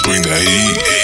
bring the heat.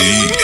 heat.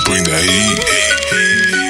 Bring the heat.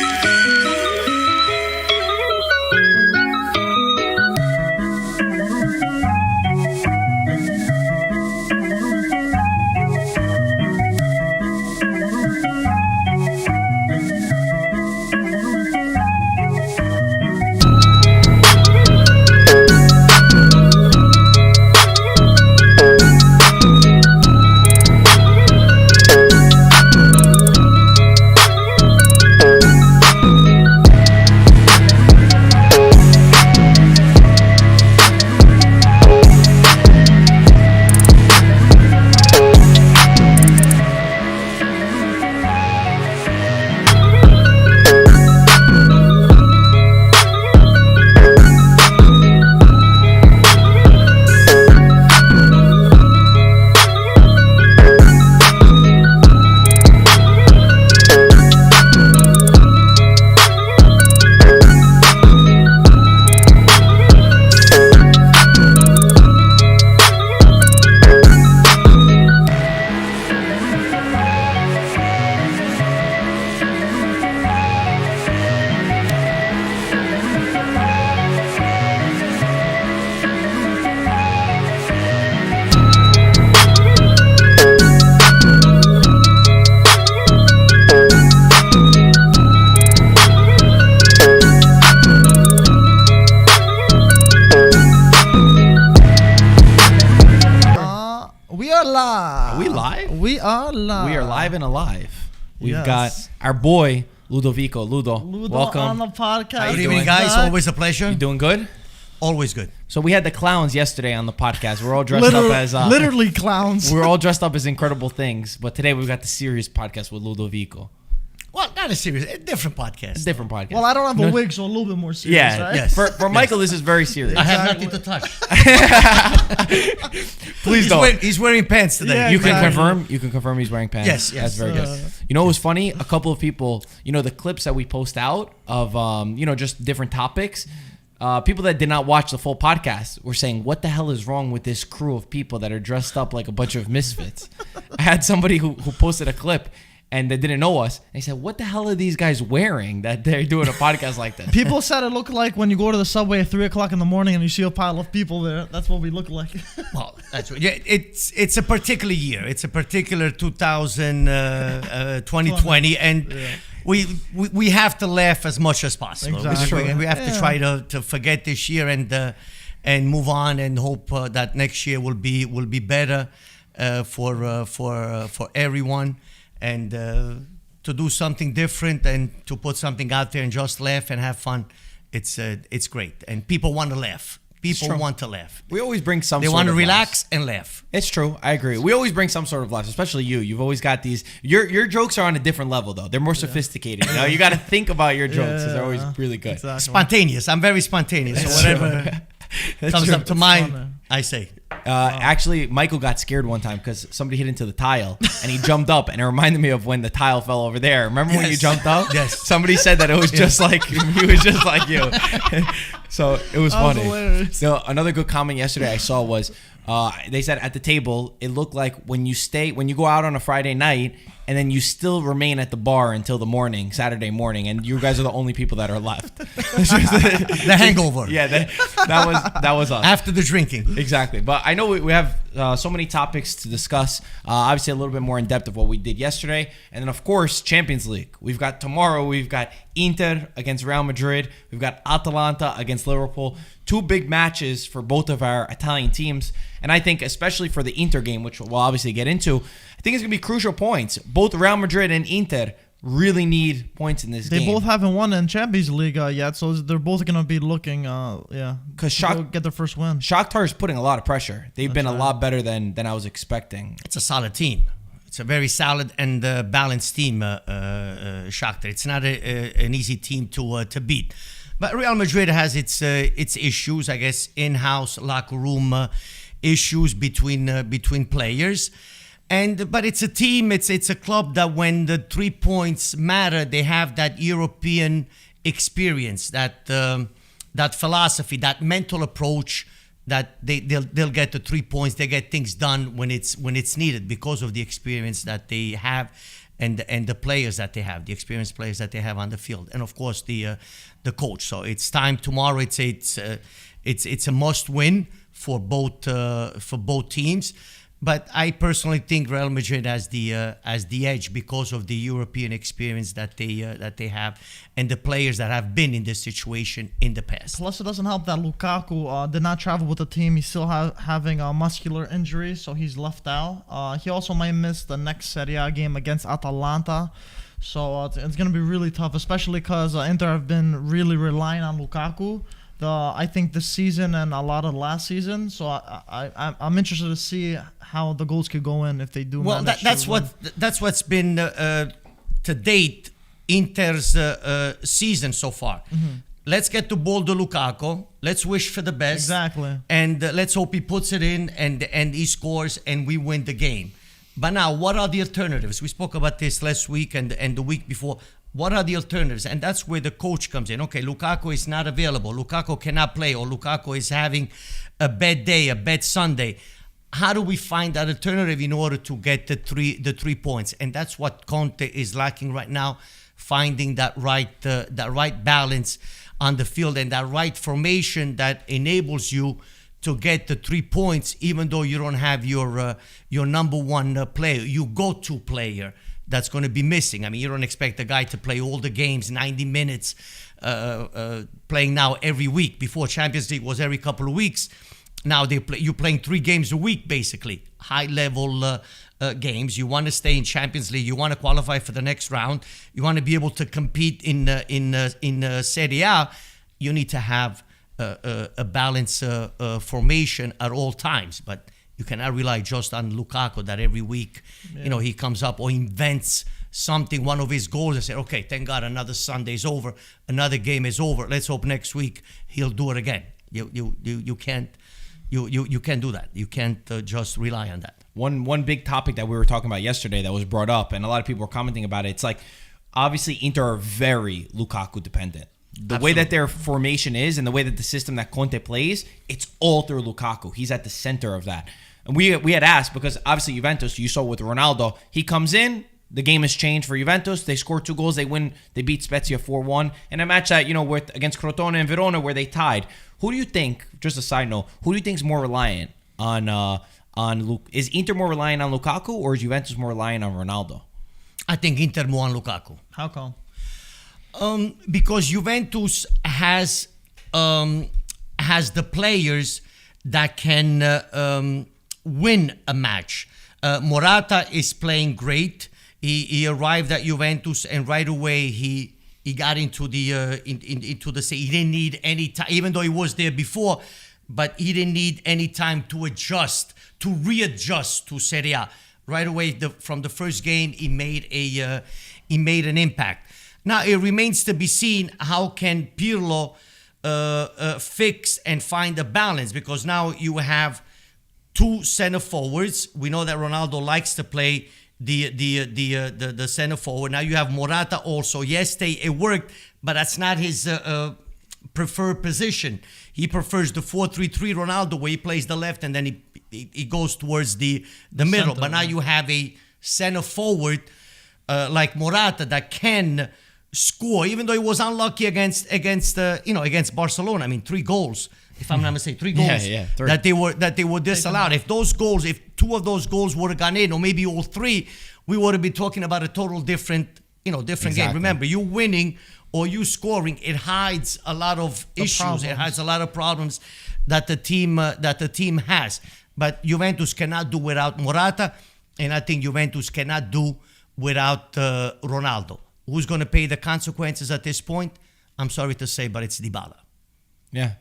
We are live. We are live and alive. We've got Yes. our boy Ludovico. Ludo, welcome. on the podcast. Good evening, guys. Always a pleasure. You doing good? Always good. So we had the clowns yesterday on the podcast. We're all dressed up as literally clowns. we're all dressed up as incredible things. But today we've got the serious podcast with Ludovico. Well, not a serious, a different podcast. It's a different podcast. Well, I don't have a wig, so a little bit more serious, yeah, right? yes. For Michael, this is very serious. I have Exactly. nothing to touch. Please don't. He's wearing pants today. Yeah, You can exactly. confirm. You can confirm he's wearing pants. Yes, yes. That's very good. You know what was funny? A couple of people. You know the clips that we post out of just different topics. People that did not watch the full podcast were saying, "What the hell is wrong with this crew of people that are dressed up like a bunch of misfits?" I had somebody who posted a clip and they didn't know us. And he said, "What the hell are these guys wearing that they're doing a podcast like this?" People said it looked like when you go to the subway at 3 o'clock in the morning and you see a pile of people there. That's what we look like. Well, that's right. Yeah, it's a particular year. It's a particular 2020, and we have to laugh as much as possible. Exactly. We have to try to forget this year and move on and hope that next year will be better for everyone, and to do something different and to put something out there and just laugh and have fun. It's great, and people want to laugh. People want to laugh. We always bring some. They sort want to of relax laughs. and laugh. It's true. I agree. We always bring some sort of laughs, especially you. You've always got these. Your jokes are on a different level, though. They're more sophisticated. You know, you got to think about your jokes. 'Cause they're always really good. Exactly. Spontaneous. I'm very spontaneous. So whatever comes up to mind, I say. Actually, Michael got scared one time because somebody hit into the tile and he jumped up, and it reminded me of when the tile fell over there. Remember when you Yes. jumped up? Yes. Somebody said that it was just like he was just like you. So it was That was funny. hilarious. So another good comment yesterday I saw was they said at the table it looked like when you go out on a Friday night and then you still remain at the bar until the morning, Saturday morning, and you guys are the only people that are left. The hangover. Yeah, that was us. After the drinking. Exactly. But I know we have so many topics to discuss. Obviously, a little bit more in depth of what we did yesterday. And then, of course, Champions League. We've got Inter against Real Madrid. We've got Atalanta against Liverpool. Two big matches for both of our Italian teams. And I think, especially for the Inter game, which we'll obviously get into, I think it's going to be crucial points. Both Real Madrid and Inter really need points in this game. They both haven't won in Champions League yet, so they're both going to be looking, Because to get their first win. Shakhtar is putting a lot of pressure. They've been a lot better than I was expecting. It's a solid team. It's a very solid and balanced team, Shakhtar. It's not an easy team to beat. But Real Madrid has its issues, I guess, in-house locker room issues between players. But it's a team, it's a club that when the 3 points matter, they have that European experience, that philosophy, that mental approach that they'll get the 3 points. They get things done when it's needed because of the experience that they have and the players that they have, the experienced players that they have on the field, and of course the coach. So it's time tomorrow. It's a must win for both teams. But I personally think Real Madrid has the edge because of the European experience that they have and the players that have been in this situation in the past. Plus, it doesn't help that Lukaku did not travel with the team. He's still having a muscular injury, so he's left out. He also might miss the next Serie A game against Atalanta. So it's going to be really tough, especially because Inter have been really relying on Lukaku. I think this season and a lot of last season. So I'm interested to see how the goals could go in if they do. Well, that's what's been to date Inter's season so far. Mm-hmm. Let's get the ball to Lukaku. Let's wish for the best. Exactly. And let's hope he puts it in and he scores and we win the game. But now, what are the alternatives? We spoke about this last week and the week before. What are the alternatives? And that's where the coach comes in. Okay, Lukaku is not available. Lukaku cannot play, or Lukaku is having a bad day, a bad Sunday. How do we find that alternative in order to get the 3 points? And that's what Conte is lacking right now, finding that right balance on the field and that right formation that enables you to get the 3 points, even though you don't have your number one player, your go-to player. That's going to be missing. I mean, you don't expect a guy to play all the games, 90 minutes, playing now every week. Before Champions League was every couple of weeks. Now you're playing 3 games a week, basically. High-level games. You want to stay in Champions League. You want to qualify for the next round. You want to be able to compete in Serie A. You need to have a balanced formation at all times. But you cannot rely just on Lukaku that every week, he comes up or invents something, one of his goals, and say, okay, thank God, another Sunday's over, another game is over. Let's hope next week he'll do it again. You can't do that. You can't just rely on that. One big topic that we were talking about yesterday that was brought up, and a lot of people were commenting about it. It's like, obviously, Inter are very Lukaku dependent. The way that their formation is and the way that the system that Conte plays, it's all through Lukaku. He's at the center of that. And we had asked, because obviously Juventus, you saw with Ronaldo, he comes in, the game has changed for Juventus. They score 2 goals, they win, they beat Spezia 4-1. And a match that, with against Crotone and Verona where they tied. Who do you think, just a side note, who do you think is more reliant on Luke? Is Inter more reliant on Lukaku or is Juventus more reliant on Ronaldo? I think Inter more on Lukaku. How come? Because Juventus has the players that can win a match. Morata is playing great. He arrived at Juventus and right away he got into the he didn't need any time, even though he was there before, but he didn't need any time to readjust to Serie A. Right away from the first game he made an impact. Now it remains to be seen how can Pirlo fix and find a balance, because now you have 2 center forwards. We know that Ronaldo likes to play the center forward. Now you have Morata also. Yesterday it worked, but that's not his preferred position. He prefers the 4-3-3 Ronaldo, where he plays the left and then he goes towards the middle. But now you have a center forward like Morata that can score, even though he was unlucky against Barcelona. I mean, 3 goals, if I'm not mistaken, 3 goals 3. that they were disallowed. If 2 of those goals would have gone in, or maybe all 3, we would have been talking about a total different game. Remember, you winning or you scoring, it hides a lot of issues. Problems. It hides a lot of problems that the team has. But Juventus cannot do without Morata, and I think Juventus cannot do without Ronaldo. Who's going to pay the consequences at this point? I'm sorry to say, but it's Dybala. Yeah.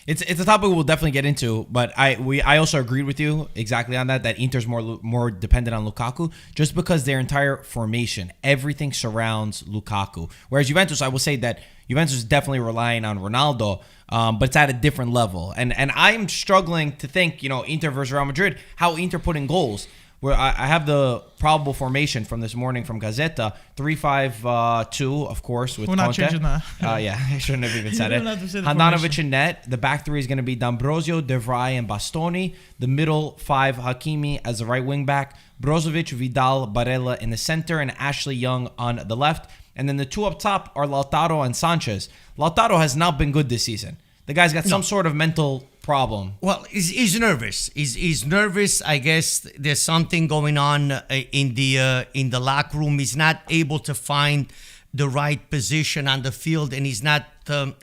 It's a topic we'll definitely get into, but I also agreed with you exactly on that Inter's more dependent on Lukaku, just because their entire formation, everything surrounds Lukaku. Whereas Juventus, I will say that Juventus is definitely relying on Ronaldo, but it's at a different level. And I'm struggling to think, Inter versus Real Madrid, how Inter put in goals. Where I have the probable formation from this morning from Gazzetta, 3-5-2, of course, with We're Conte. not changing that. Yeah, I shouldn't have even said You it. don't have to say the Handanovic formation. in net. The back 3 is going to be D'Ambrosio, De Vrij, and Bastoni. The middle 5, Hakimi as the right wing back. Brozovic, Vidal, Barella in the center, and Ashley Young on the left. And then the 2 up top are Lautaro and Sanchez. Lautaro has not been good this season. The guy's got some sort of mental problem. Well, he's nervous. He's nervous. I guess there's something going on in the locker room. He's not able to find the right position on the field, and he's not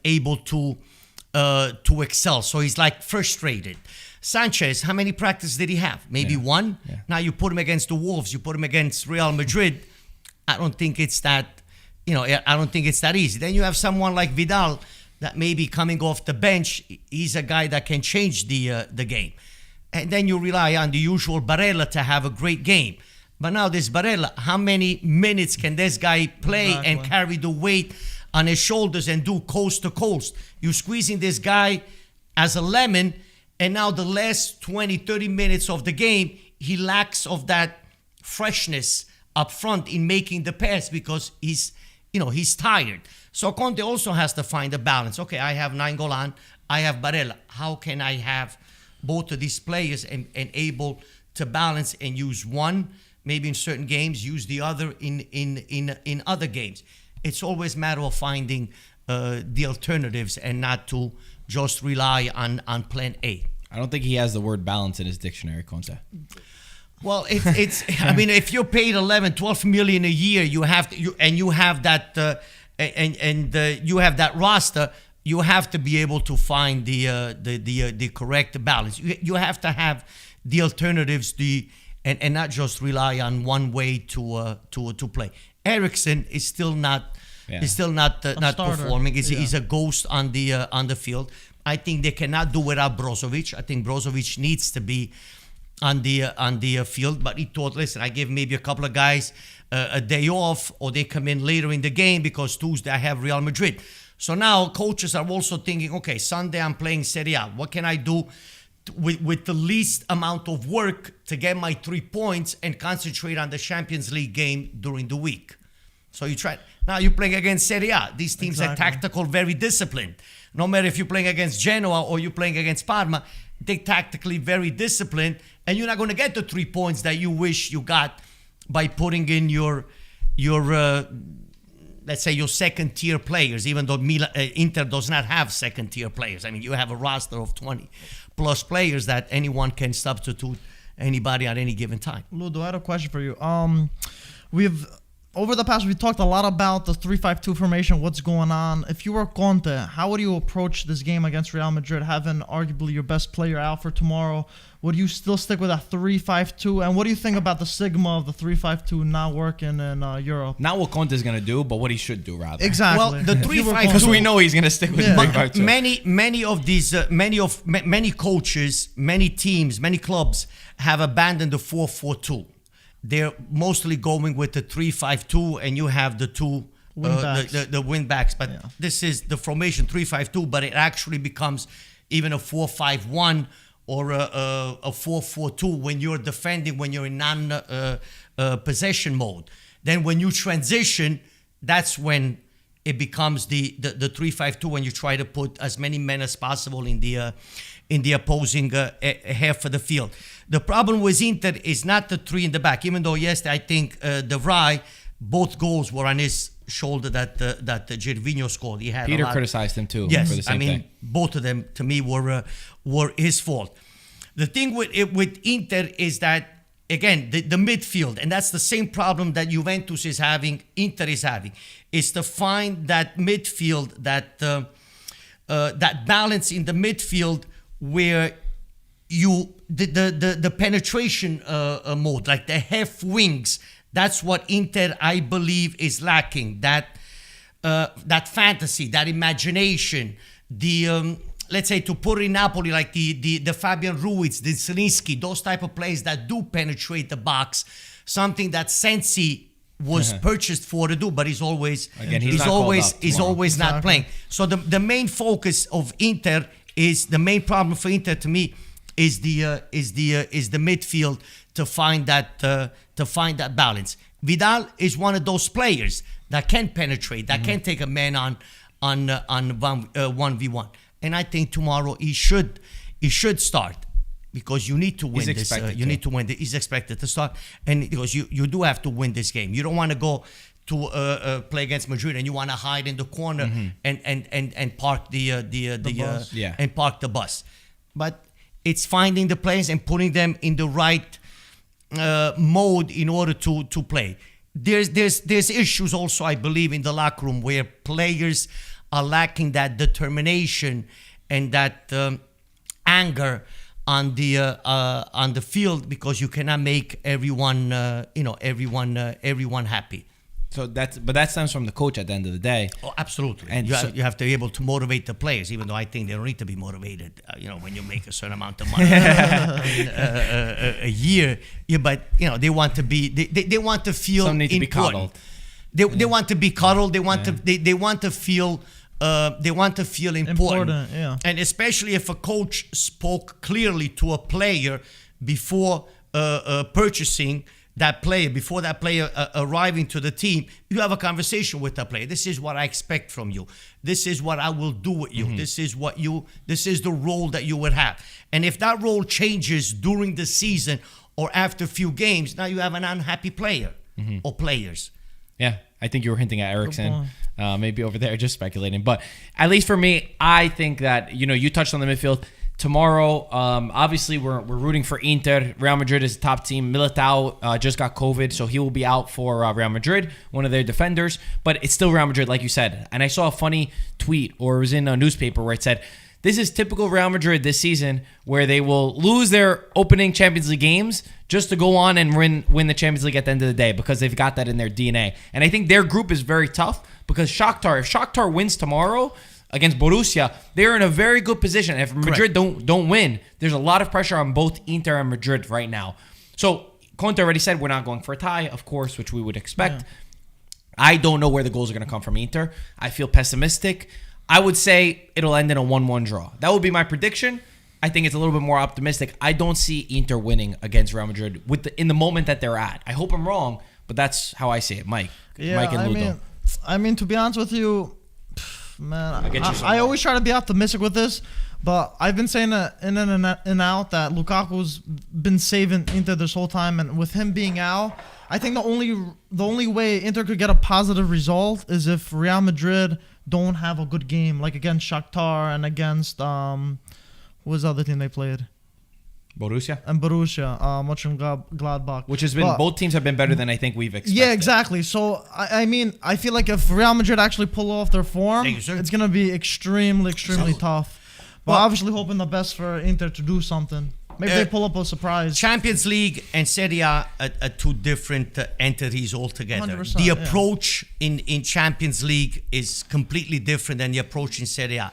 able to excel. So he's like frustrated. Sanchez, how many practices did he have? Maybe 1. Yeah. Now you put him against the Wolves. You put him against Real Madrid. I don't think it's that. I don't think it's that easy. Then you have someone like Vidal, that maybe coming off the bench, he's a guy that can change the game. And then you rely on the usual Barella to have a great game. But now this Barella, how many minutes can this guy play and carry the weight on his shoulders and do coast to coast? You're squeezing this guy as a lemon, and now the last 20, 30 minutes of the game, he lacks of that freshness up front in making the pass because he's tired. So Conte also has to find a balance. Okay, I have Nainggolan, I have Barella. How can I have both of these players and able to balance and use one, maybe in certain games, use the other in other games? It's always a matter of finding the alternatives and not to just rely on plan A. I don't think he has the word balance in his dictionary, Conte. Well, it's. I mean, if you're paid 11, 12 million a year, you have to, you have that. You have that roster, you have to be able to find the correct balance. You have to have the alternatives, and not just rely on one way to play. Eriksson is still not not performing. He's a ghost on the field. I think they cannot do without Brozovic. I think Brozovic needs to be on the field. But he thought, listen, I give maybe a couple of guys a day off, or they come in later in the game because Tuesday I have Real Madrid. So now coaches are also thinking, okay, Sunday I'm playing Serie A. What can I do with the least amount of work to get my 3 points and concentrate on the Champions League game during the week? So you try. Now you're playing against Serie A. These teams are tactical, very disciplined. No matter if you're playing against Genoa or you're playing against Parma, they're tactically very disciplined, and you're not going to get the 3 points that you wish you got by putting in your let's say your second tier players, even though Inter does not have second tier players. I mean, you have a roster of 20 plus players that anyone can substitute anybody at any given time. Ludo, I had a question for you. Over the past, we talked a lot about the 3-5-2 formation, what's going on. If you were Conte, how would you approach this game against Real Madrid, having arguably your best player out for tomorrow? Would you still stick with a 3-5-2? And what do you think about the sigma of the 3-5-2 not working in Europe? Not what Conte is going to do, but what he should do, rather. Exactly. Well, the 3-5-2, because we know he's going to stick with 3-5-2. Many coaches, many teams, many clubs have abandoned the 4-4-2. They're mostly going with the 3-5-2, and you have the two the wing backs. But this is the formation 3-5-2, but it actually becomes even a 4-5-1 or a 4-4-2 when you're defending, when you're in non-possession mode. Then when you transition, that's when it becomes the 3-5-2, when you try to put as many men as possible in the opposing half of the field. The problem with Inter is not the three in the back, even though, yes, I think De Vrij, both goals were on his shoulder that Gervinho scored. He had Peter criticized him too. Yes, for the same thing. Both of them to me were his fault. The thing with Inter is that, again, the midfield, and that's the same problem that Juventus is having, Inter is having, is to find that midfield, that balance in the midfield where the penetration mode, like the half wings. That's what Inter, I believe, is lacking. That fantasy, that imagination. Let's say, to put in Napoli, like the Fabian Ruiz, the Zelinski, those type of players that do penetrate the box. Something that Sensi was purchased for to do, but he's always not playing. So the main focus of Inter is, the main problem for Inter to me is the midfield, to find that balance. Vidal is one of those players that can penetrate, that can take a man on 1v1, and I think tomorrow he should start, because you need to win this. You need to win. He's expected to start, and because you do have to win this game. You don't want to go to play against Madrid and you want to hide in the corner and park the bus. But it's finding the players and putting them in the right mode in order to play. There's issues also, I believe, in the locker room where players are lacking that determination and that anger on the field, because you cannot make everyone happy. So that stems from the coach at the end of the day. Oh, absolutely. And you have to be able to motivate the players, even though I think they don't need to be motivated. When you make a certain amount of money a year, but they want to be. They want to feel. Some need to be coddled. They want to be cuddled. They want to. They want to feel. They want to feel important. Yeah. And especially if a coach spoke clearly to a player before purchasing that player, before that player arriving to the team, you have a conversation with that player. This is what I expect from you. This is what I will do with you. This is the role that you would have. And if that role changes during the season or after a few games, now you have an unhappy player or players. Yeah, I think you were hinting at Eriksen, maybe over there, just speculating. But at least for me, I think that, you touched on the midfield. Tomorrow, obviously, we're rooting for Inter. Real Madrid is the top team. Militao just got COVID, so he will be out for Real Madrid, one of their defenders. But it's still Real Madrid, like you said. And I saw a funny tweet, or it was in a newspaper, where it said, this is typical Real Madrid this season, where they will lose their opening Champions League games just to go on and win the Champions League at the end of the day, because they've got that in their DNA. And I think their group is very tough, because if Shakhtar wins tomorrow against Borussia, they're in a very good position. If Madrid don't win, there's a lot of pressure on both Inter and Madrid right now. So Conte already said we're not going for a tie, of course, which we would expect. Yeah. I don't know where the goals are going to come from Inter. I feel pessimistic. I would say it'll end in a 1-1 draw. That would be my prediction. I think it's a little bit more optimistic. I don't see Inter winning against Real Madrid in the moment that they're at. I hope I'm wrong, but that's how I see it. Mike and Ludo. I mean, to be honest with you, man, I you always try to be optimistic with this, but I've been saying that in and out that Lukaku's been saving Inter this whole time, and with him being out, I think the only way Inter could get a positive result is if Real Madrid don't have a good game, like against Shakhtar and against who was the other team they played? Borussia? And Borussia, Mönchengladbach. Which has been, both teams have been better than I think we've expected. Yeah, exactly. So, I mean, I feel like if Real Madrid actually pull off their form, it's going to be extremely tough. But obviously hoping the best for Inter to do something. Maybe they pull up a surprise. Champions League and Serie A are two different entities altogether. The approach in Champions League is completely different than the approach in Serie A.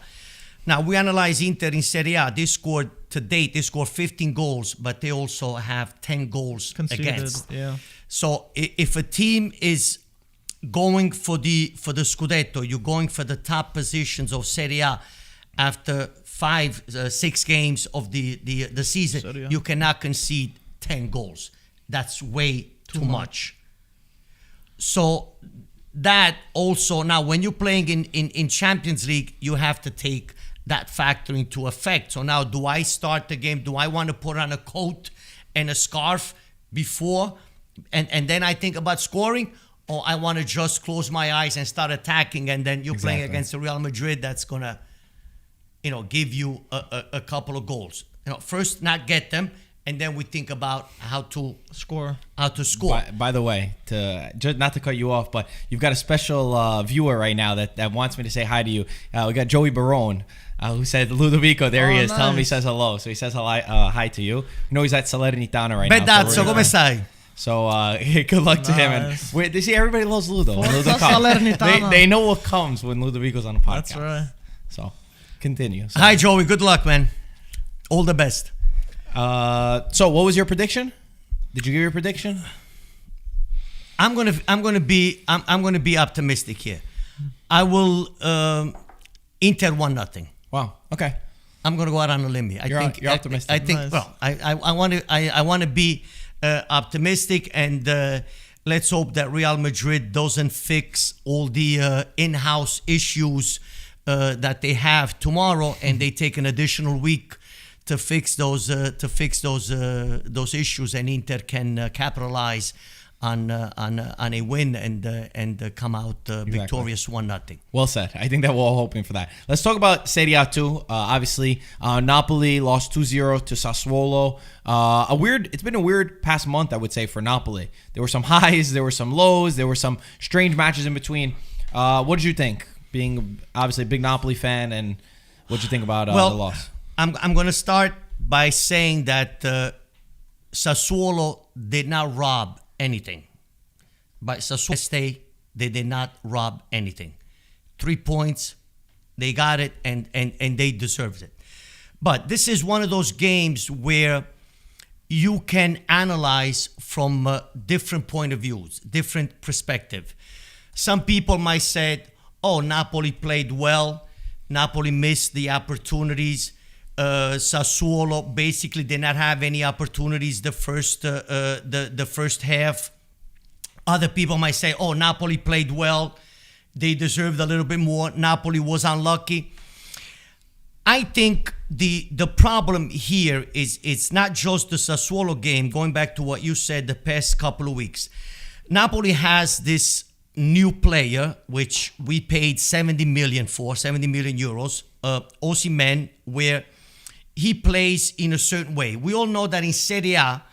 Now, we analyze Inter in Serie A. They scored 15 goals, but they also have 10 goals conceded, against. Yeah. So if a team is going for the Scudetto, you're going for the top positions of Serie A after 6 games of the season, you cannot concede 10 goals. That's way too much. So that also, now when you're playing in Champions League, you have to take that factor into effect. So now, do I start the game? Do I want to put on a coat and a scarf before and then I think about scoring? Or I want to just close my eyes and start attacking, and then you're playing against the Real Madrid that's going to give you a couple of goals. First not get them, and then we think about how to score. By the way, just not to cut you off, but you've got a special viewer right now that wants me to say hi to you. We got Joey Barone, who said Ludovico. There he is. Nice. Tell him he says hello. So he says hi to you. You know he's at Salernitana right now. Bedazzo, come stai? So good luck to him. And they see everybody loves Ludo. Ludo they know what comes when Ludovico's on the podcast. That's right. So continue. So. Hi Joey, good luck, man. All the best. So what was your prediction? Did you give your prediction? I'm gonna be optimistic here. I will Inter 1-0. Wow. Okay. I'm gonna go out on a limb here. You're optimistic. I think. Nice. Well, I want to be optimistic, and let's hope that Real Madrid doesn't fix all the in-house issues that they have tomorrow, and they take an additional week to fix those issues, and Inter can capitalize on a win and come out victorious 1-0. Well said. I think that we're all hoping for that. Let's talk about Serie A too. Obviously, Napoli lost 2-0 to Sassuolo. It's been a weird past month, I would say, for Napoli. There were some highs, there were some lows, there were some strange matches in between. What did you think? Being obviously a big Napoli fan, and what did you think about the loss? I'm going to start by saying that Sassuolo did not rob anything. But Sassuolo, they did not rob anything. 3 points, they got it, and they deserved it. But this is one of those games where you can analyze from different point of views, different perspective. Some people might say, oh, Napoli played well. Napoli missed the opportunities. Sassuolo basically did not have any opportunities the first half. Other people might say, oh, Napoli played well. They deserved a little bit more. Napoli was unlucky. I think the problem here is it's not just the Sassuolo game, going back to what you said the past couple of weeks. Napoli has this new player, which we paid 70 million euros, Osimhen, where he plays in a certain way. We all know that in Serie A,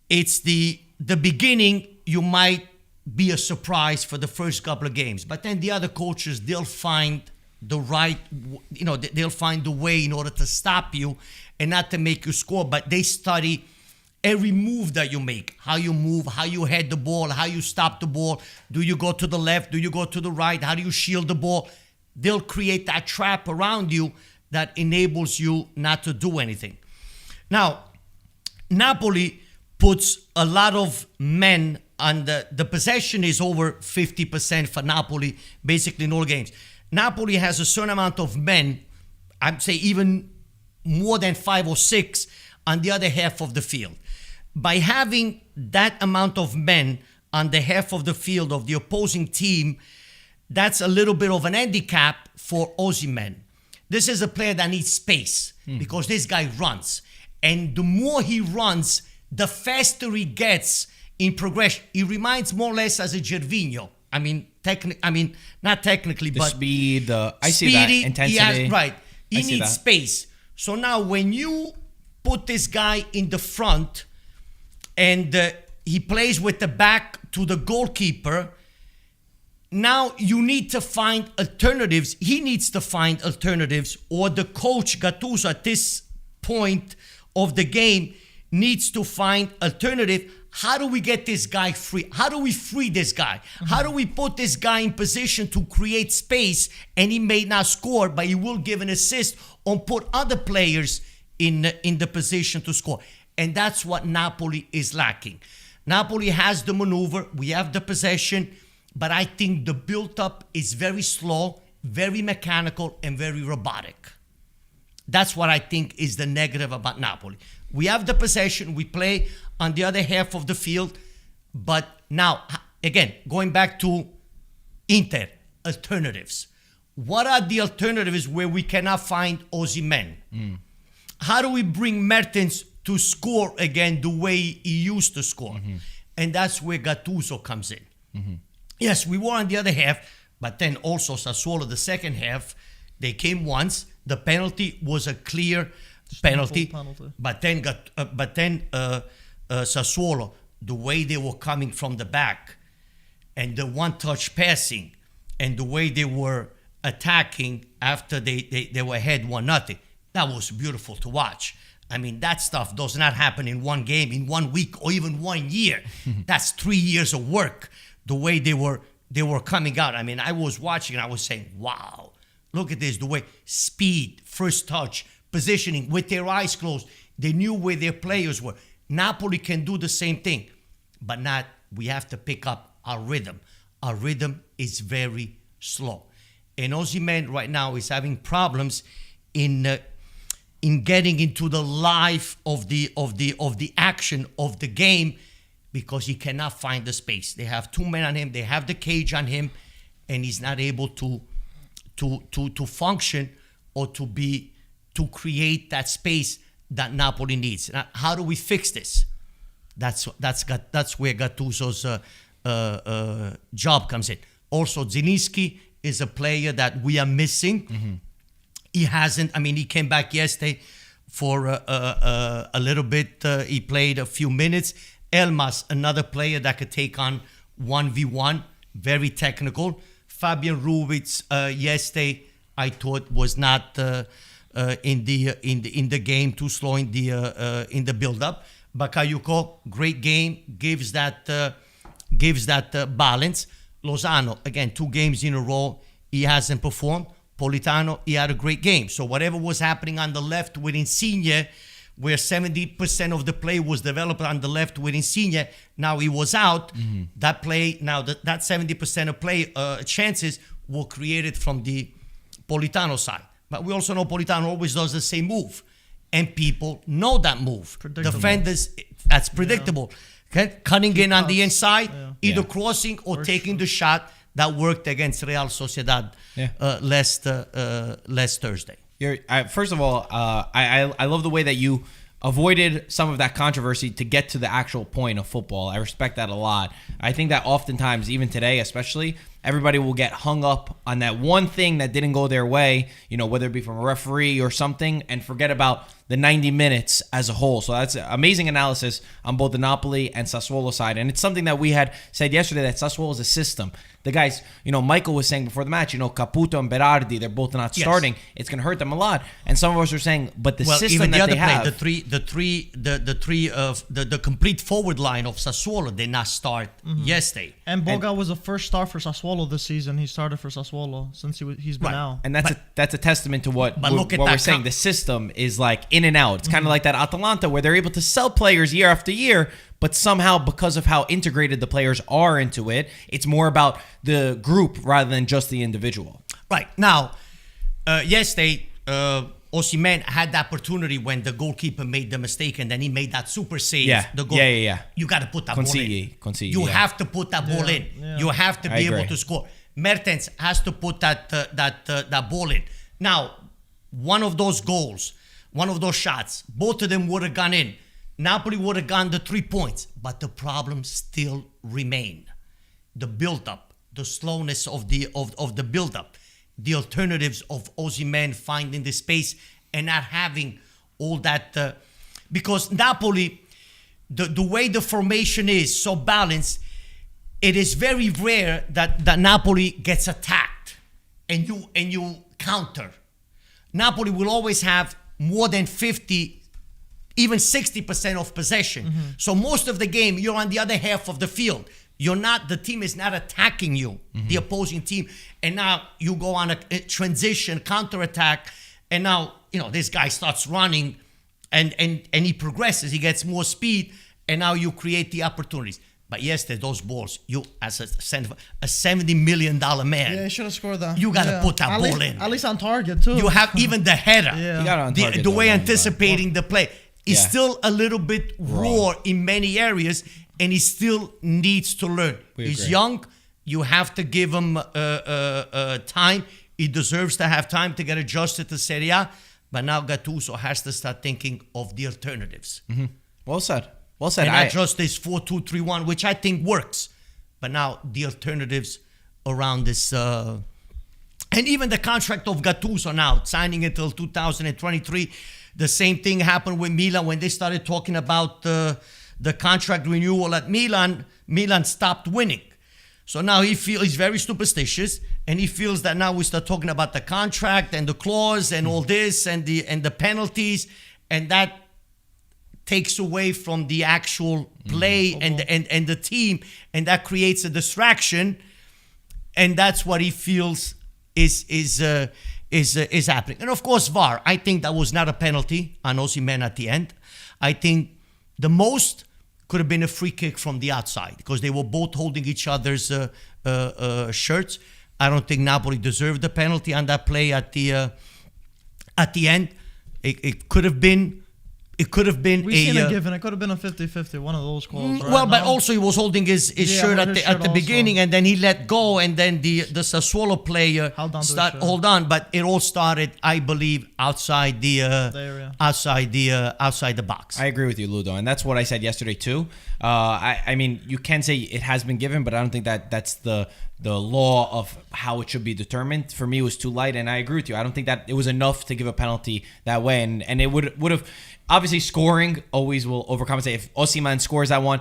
it's the beginning. You might be a surprise for the first couple of games, but then the other coaches, they'll find they'll find the way in order to stop you and not to make you score, but they study every move that you make, how you move, how you head the ball, how you stop the ball. Do you go to the left? Do you go to the right? How do you shield the ball? they'll create that trap around you that enables you not to do anything. Now, Napoli puts a lot of men on the possession is over 50% for Napoli, basically in all games. Napoli has a certain amount of men, I'd say even more than 5 or 6 on the other half of the field. By having that amount of men on the half of the field of the opposing team, that's a little bit of an handicap for Osimhen. This is a player that needs space because this guy runs. And the more he runs, the faster he gets in progression. He reminds more or less as a Gervinho. Not technically, The but speed, I see speedy, that intensity. He I see needs that. space. So now when you put this guy in the front and he plays with the back to the goalkeeper, now you need to find alternatives. He needs to find alternatives, or the coach Gattuso at this point of the game needs to find alternative. How do we get this guy free? How do we free this guy? How do we put this guy in position to create space, and he may not score, but he will give an assist or put other players in the position to score? And that's what Napoli is lacking. Napoli has the maneuver. We have the possession. But I think the build-up is very slow, very mechanical, and very robotic. That's what I think is the negative about Napoli. We have the possession. We play on the other half of the field. But now, again, going back to Inter, alternatives. What are the alternatives where we cannot find Osimhen? How do we bring Mertens to score again the way he used to score? And that's where Gattuso comes in. Yes, we were on the other half, but then also Sassuolo, the second half, they came once. The penalty was a clear penalty. But then Sassuolo, the way they were coming from the back and the one-touch passing and the way they were attacking after they were ahead 1-0, that was beautiful to watch. I mean, that stuff does not happen in one game, in 1 week, or even 1 year. That's 3 years of work. The way they were coming out. I mean, I was watching and I was saying, wow, look at this. The way speed, first touch, positioning with their eyes closed. They knew where their players were. Napoli can do the same thing, but we have to pick up our rhythm. Our rhythm is very slow. And Osimhen right now is having problems in getting into the life of the action of the game, because he cannot find the space. They have 2 men on him. They have the cage on him, and he's not able to function or to create that space that Napoli needs. Now, how do we fix this? That's where Gattuso's job comes in. Also, Zielinski is a player that we are missing. He hasn't. I mean, he came back yesterday for a little bit. He played a few minutes. Elmas, another player that could take on 1v1, very technical. Fabian Ruiz yesterday, I thought was not in the game, too slow in the build-up. Bakayoko, great game, gives that balance. Lozano, again, 2 games in a row, he hasn't performed. Politano, he had a great game. So whatever was happening on the left with Insigne, where 70% of the play was developed on the left with Insigne, now he was out. That play, now that 70% of play chances were created from the Politano side. But we also know Politano always does the same move. And people know that move. Defenders, that's predictable. Okay? Cutting in on the inside, either crossing or taking the shot. That worked against Real Sociedad last Thursday. First of all, I love the way that you avoided some of that controversy to get to the actual point of football. I respect that a lot. I think that oftentimes, even today especially, everybody will get hung up on that one thing that didn't go their way, whether it be from a referee or something, and forget about the 90 minutes as a whole. So that's amazing analysis on both the Napoli and Sassuolo side. And it's something that we had said yesterday, that Sassuolo is a system. The guys, Michael was saying before the match, Caputo and Berardi, they're both not starting. It's going to hurt them a lot. And some of us are saying, but the system even that the they other have. The complete forward line of Sassuolo did not start yesterday. And Boga was a first star for Sassuolo Sassuolo this season. He started for Sassuolo since he's been Right. out. And that's a testament to what But look at we're that saying. The system is like in and out. It's kind of like that Atalanta where they're able to sell players year after year, but somehow because of how integrated the players are into it, it's more about the group rather than just the individual. Right. Now, yesterday, Osimhen had the opportunity when the goalkeeper made the mistake and then he made that super save. Yeah. The goal. Yeah. You got to put that ball in. Consigli, You yeah. have to put that ball in. Yeah. You have to I be able agree. to score. Mertens has to put that ball in. Now, one of those goals, one of those shots, both of them would have gone in. Napoli would have gotten the 3 points, but the problems still remain. The build-up, the slowness of the build-up, the alternatives of Osimhen finding the space and not having all that. Because Napoli, the way the formation is so balanced, it is very rare that Napoli gets attacked and you counter. Napoli will always have more than 50, even 60% of possession. So most of the game, you're on the other half of the field. The team is not attacking you, the opposing team. And now you go on a transition, counterattack. And now, this guy starts running and he progresses. He gets more speed. And now you create the opportunities. But yesterday, those balls, you as a $70 million man, Yeah, he should have scored that. You gotta put that ball in. At least on target too. you have even the header. Yeah. He got it on The target, though, way man. anticipating the play is Yeah. still a little bit raw in many areas, and he still needs to learn. We He's agree. young. You have to give him time. He deserves to have time to get adjusted to Serie A. But now Gattuso has to start thinking of the alternatives. Well said. Well said. And not just this 4-2-3-1, which I think works. But now the alternatives around this. And even the contract of Gattuso now, signing until 2023. The same thing happened with Milan when they started talking about the contract renewal at Milan. Milan stopped winning. So now he's very superstitious, and he feels that now we start talking about the contract and the clause and all this and the penalties, and that takes away from the actual play and the team, and that creates a distraction, and that's what he feels is happening. And of course, VAR. I think that was not a penalty on Osimhen at the end. I think the most could have been a free kick from the outside because they were both holding each other's shirts. I don't think Napoli deserved the penalty on that play at the end. It could have been. It could have been We've seen it given. It could have been a 50-50, one of those calls. Right? well, but No? also he was holding his shirt at his the shirt beginning, also. and then he let go, and then the Sassuolo player Held on to his shirt. hold on. But it all started, I believe, outside the area. outside the box. I agree with you, Ludo, and that's what I said yesterday too. I mean, you can say it has been given, but I don't think that's the law of how it should be determined. For me, it was too light, and I agree with you. I don't think that it was enough to give a penalty that way, and it would have obviously scoring always will overcompensate. If Osimhen scores that one,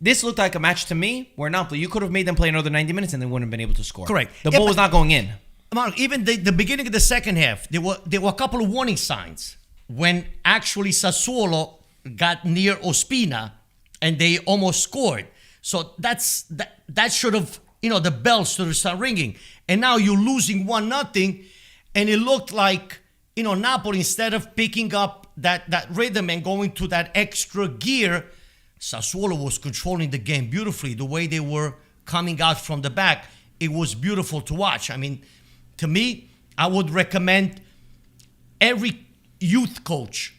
this looked like a match to me where Napoli, you could have made them play another 90 minutes and they wouldn't have been able to score. Correct. The Yeah, ball was but- not going in. Mark, even the beginning of the second half, there were a couple of warning signs when actually Sassuolo got near Ospina and they almost scored. So that should have, the bells should have started ringing. And now you're losing 1-0, and it looked like, Napoli, instead of picking up that rhythm and going to that extra gear, Sassuolo was controlling the game beautifully. The way they were coming out from the back, it was beautiful to watch. I mean, to me, I would recommend every youth coach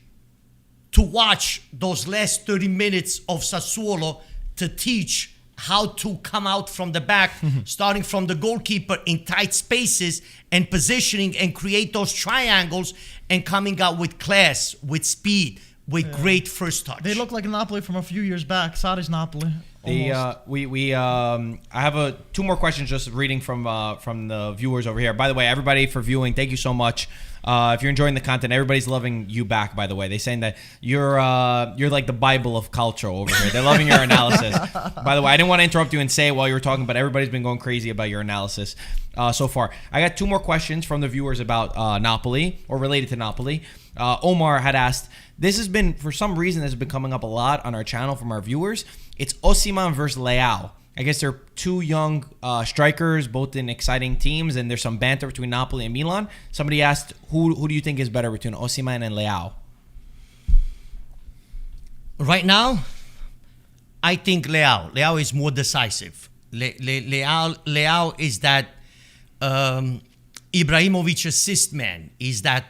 to watch those last 30 minutes of Sassuolo to teach how to come out from the back, starting from the goalkeeper in tight spaces and positioning and create those triangles and coming out with class, with speed, with great first touch. They look like Napoli from a few years back. Sarri's Napoli. I Almost. have two more questions just reading from the viewers over here. By the way, everybody for viewing, thank you so much. If you're enjoying the content, everybody's loving you back. By the way, they're saying that you're like the Bible of culture over here. They're loving your analysis. By the way, I didn't want to interrupt you and say it while you were talking, but everybody's been going crazy about your analysis so far. I got two more questions from the viewers about Napoli or related to Napoli. Omar had asked, this has been, for some reason, this has been coming up a lot on our channel from our viewers. It's Osimhen versus Leao. I guess they're two young strikers, both in exciting teams, and there's some banter between Napoli and Milan. Somebody asked, who do you think is better between Osimhen and Leao? Right now, I think Leao. Leao is more decisive. Leao is that Ibrahimovic assist man. Is that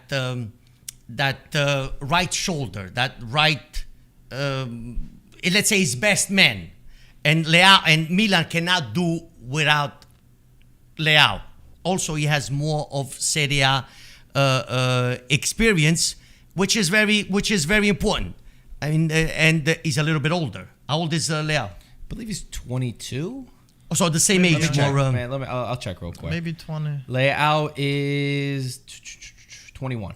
right shoulder, that right, let's say his best man. And Leao and Milan cannot do without Leao. Also, he has more of Serie A experience, which is very important. I mean, and he's a little bit older. How old is Leao? I believe he's 22. So the same age. Check. More, Man, I'll check real quick. Maybe 20. Leao is 21.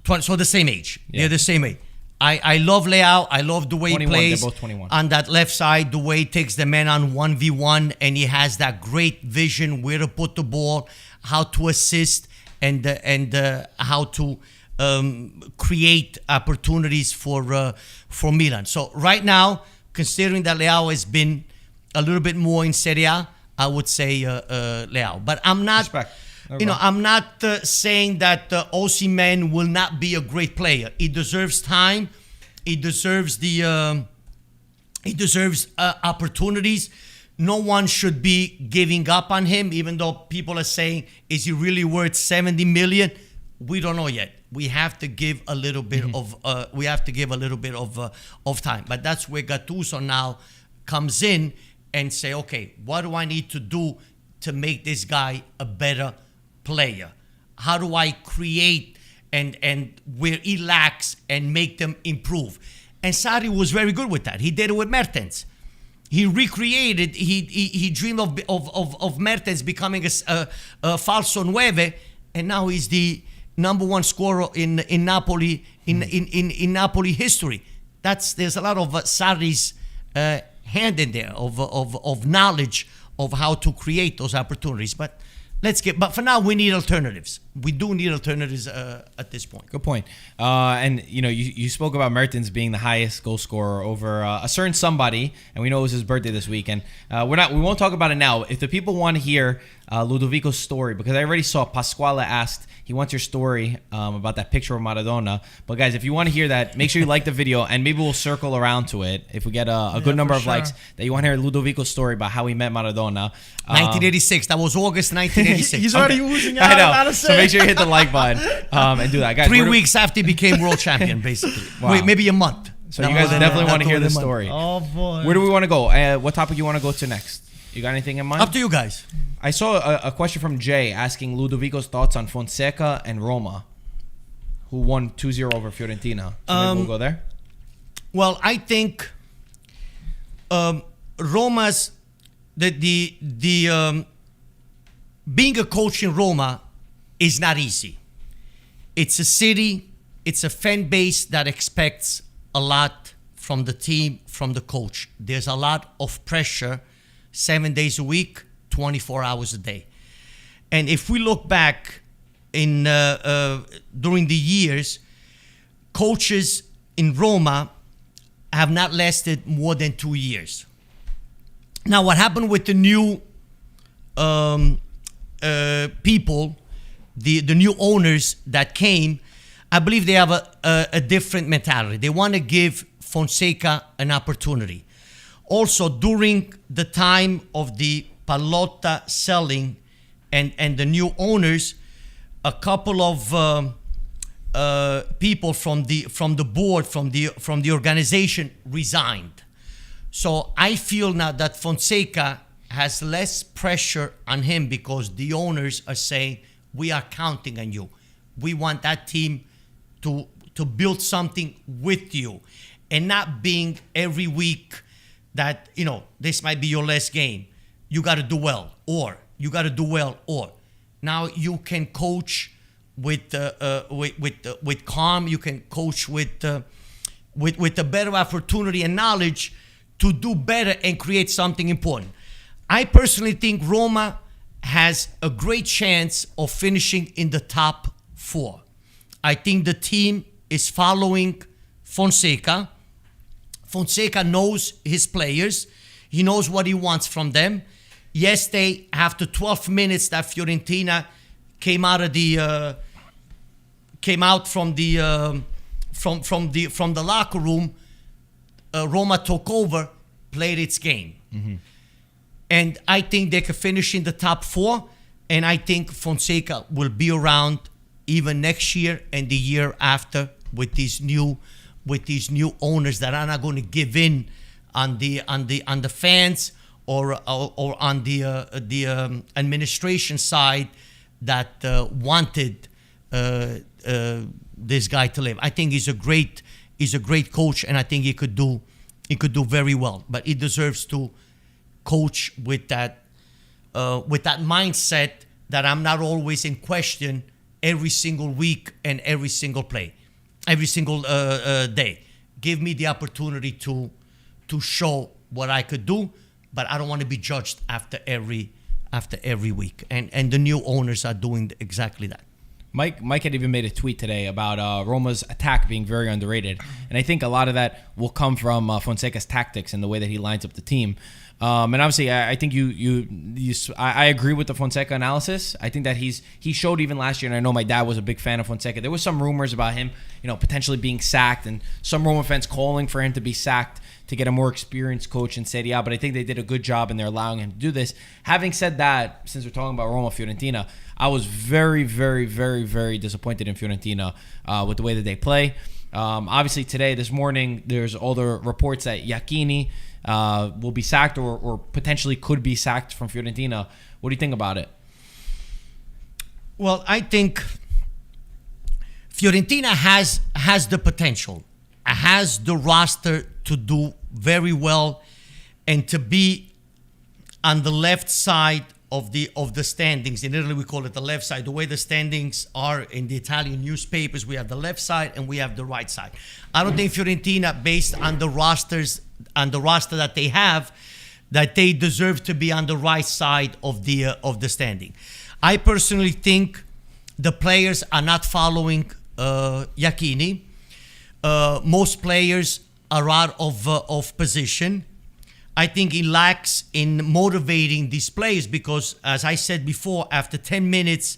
20, so the same age. Yeah. They're the same age. I love Leao. I love the way he 21, plays they're both 21. on that left side, the way he takes the man on 1v1, and he has that great vision where to put the ball, how to assist, and how to create opportunities for Milan. So right now, considering that Leao has been a little bit more in Serie A, I would say Leao. But I'm not, Respect. I'm not saying that Osimhen will not be a great player. He deserves time. He deserves opportunities. No one should be giving up on him, even though people are saying, is he really worth 70 million? We don't know yet. We have to give a little bit of time. But that's where Gattuso now comes in and say, okay, what do I need to do to make this guy a better player? How do I create and where he lacks and make them improve? And Sarri was very good with that. He did it with Mertens. He recreated. He dreamed of Mertens becoming a falso nueve, and now he's the number one scorer in Napoli in Napoli history. There's a lot of Sarri's hand in there of knowledge of how to create those opportunities. But for now, we need alternatives. We do need alternatives at this point. Good point. And you spoke about Mertens being the highest goal scorer over a certain somebody, and we know it was his birthday this week. And we won't talk about it now. If the people want to hear Ludovico's story, because I already saw Pasquale asked, he wants your story about that picture of Maradona. But guys, if you want to hear that, make sure you like the video, and maybe we'll circle around to it if we get a good number of likes. That you want to hear Ludovico's story about how he met Maradona. 1986. That was August 1986. He's already oozing out. I know. So make sure you hit the like button and do that, guys. 3 weeks after he became world champion, basically. Wow. Wait, maybe a month. So you guys definitely want to hear the story. Oh boy. Where do we want to go? What topic you want to go to next? You got anything in mind? Up to you guys. I saw a question from Jay asking Ludovico's thoughts on Fonseca and Roma, who won 2-0 over Fiorentina. So maybe we'll go there. Well, I think Roma's being a coach in Roma is not easy. It's a city, it's a fan base that expects a lot from the team, from the coach. There's a lot of pressure 7 days a week, 24 hours a day. And if we look back during the years, coaches in Roma have not lasted more than 2 years. Now, what happened with the new people, the new owners that came, I believe they have a different mentality. They want to give Fonseca an opportunity. Also, during the time of the Pallotta selling and the new owners, a couple of people from the board, from the organization resigned. So I feel now that Fonseca has less pressure on him because the owners are saying, we are counting on you. We want that team to build something with you, and not being every week that, this might be your last game. You got to do well, or you got to do well, or now you can coach with calm. You can coach with a better opportunity and knowledge to do better and create something important. I personally think Roma has a great chance of finishing in the top 4. I think the team is following Fonseca. Fonseca knows his players. He knows what he wants from them. Yesterday, after 12 minutes that Fiorentina came out from the locker room, Roma took over, played its game. And I think they could finish in the top 4. And I think Fonseca will be around even next year and the year after with these new owners that are not going to give in on the fans or on the administration side that wanted this guy to leave. I think he's a great coach, and I think he could do very well. But he deserves to coach with that mindset that I'm not always in question every single week and every single play, every single day. Give me the opportunity to show what I could do, but I don't want to be judged after every week. And the new owners are doing exactly that. Mike had even made a tweet today about Roma's attack being very underrated, and I think a lot of that will come from Fonseca's tactics and the way that he lines up the team. And obviously, I think I agree with the Fonseca analysis. I think that he showed even last year, and I know my dad was a big fan of Fonseca. There was some rumors about him, potentially being sacked, and some Roma fans calling for him to be sacked to get a more experienced coach in Serie A. But I think they did a good job, and they're allowing him to do this. Having said that, since we're talking about Roma Fiorentina, I was very, very, very, very disappointed in Fiorentina with the way that they play. Obviously, this morning, there's all the reports that Iachini will be sacked or potentially could be sacked from Fiorentina. What do you think about it? Well, I think Fiorentina has the potential, has the roster to do very well and to be on the left side of the standings. In Italy, we call it the left side. The way the standings are in the Italian newspapers, we have the left side and we have the right side. I don't think Fiorentina, based on the roster that they have, that they deserve to be on the right side of the standing. I personally think the players are not following Iachini. Most players are out of position. I think he lacks in motivating these players because, as I said before, after 10 minutes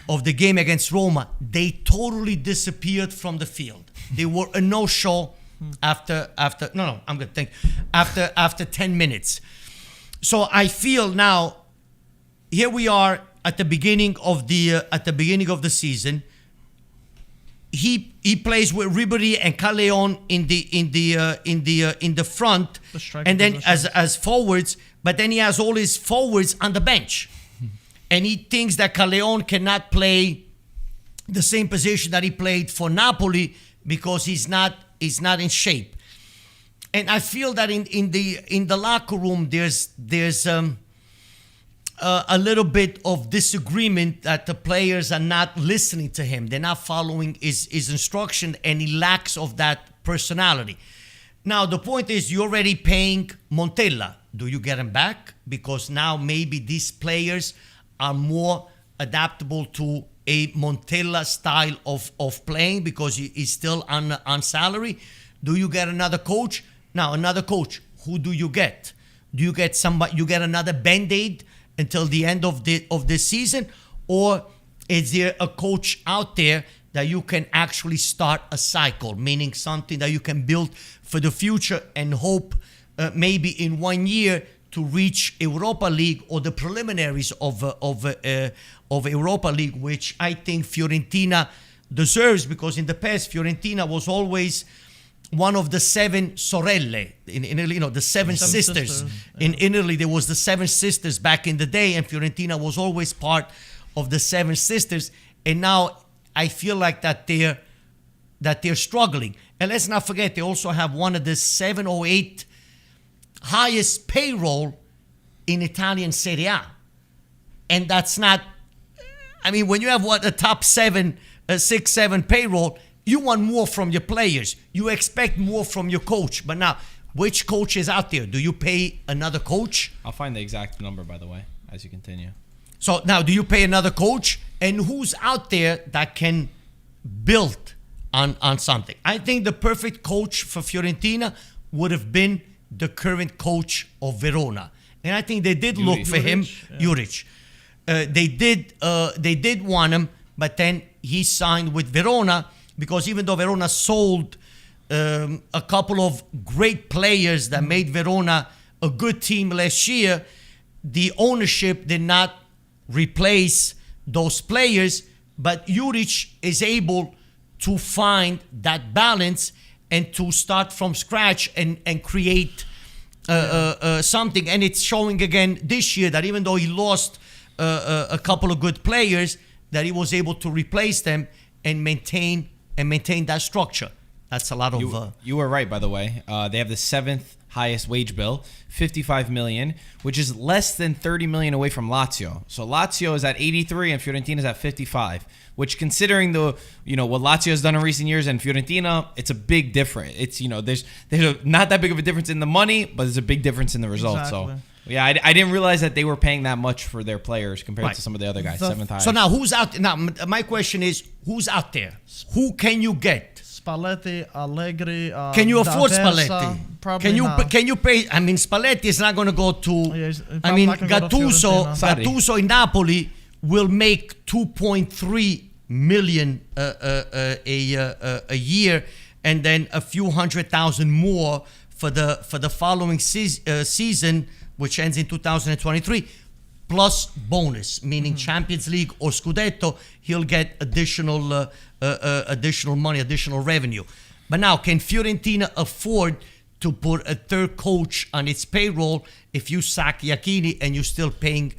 of the game against Roma, they totally disappeared from the field. They were a no-show after 10 minutes. So I feel now, here we are at the beginning of the season. He plays with Ribery and Callejon in the front, and then as forwards. But then he has all his forwards on the bench, and he thinks that Callejon cannot play the same position that he played for Napoli because he's not in shape. And I feel that in the locker room there's a little bit of disagreement that the players are not listening to him. They're not following his instruction, and he lacks of that personality. Now, the point is, you're already paying Montella. Do you get him back? Because now maybe these players are more adaptable to a Montella style of playing because he's still on salary. Do you get another coach? Now, another coach, who do you get? Do you get somebody? You get another Band-Aid until the end of the season, or is there a coach out there that you can actually start a cycle, meaning something that you can build for the future and hope maybe in 1 year to reach Europa League or the preliminaries of Europa League, which I think Fiorentina deserves, because in the past Fiorentina was always one of the 7 sorelle in Italy, the seven sisters. Yeah. In Italy, there was the 7 sisters back in the day, and Fiorentina was always part of the 7 sisters. And now I feel like that they're struggling. And let's not forget, they also have one of the 7 or 8 highest payroll in Italian Serie A. And that's not, when you have a top 6, 7 payroll, you want more from your players. You expect more from your coach. But now, which coach is out there? Do you pay another coach? I'll find the exact number, by the way, as you continue. So now, do you pay another coach? And who's out there that can build on something? I think the perfect coach for Fiorentina would have been the current coach of Verona. And I think they did look for him, Juric. They did want him, but then he signed with Verona because even though Verona sold a couple of great players that made Verona a good team last year, the ownership did not replace those players, but Juric is able to find that balance and to start from scratch and create something. And it's showing again this year that even though he lost a couple of good players, that he was able to replace them and maintain that structure. That's a lot of. You were right, by the way. They have the 7th highest wage bill, 55 million, which is less than 30 million away from Lazio. So Lazio is at 83 and Fiorentina is at 55. Which, considering what Lazio has done in recent years and Fiorentina, it's a big difference. It's there's not that big of a difference in the money, but there's a big difference in the results. Exactly. So. Yeah, I didn't realize that they were paying that much for their players compared to some of the other guys. 7th highest. So now who's out? Now my question is, who's out there? Who can you get? Spalletti, Allegri. Can you afford D'Aversa? Spalletti? Probably not. Can you pay? I mean, Spalletti is not going to go to. Yeah, he's I probably mean, not gonna go to Fiorentina. Gattuso in Napoli will make 2.3 million a year, and then a few 100,000 more for the following season, which ends in 2023. Plus bonus, meaning Champions League or Scudetto, he'll get additional money, additional revenue. But now, can Fiorentina afford to put a third coach on its payroll if you sack Iachini and you're still paying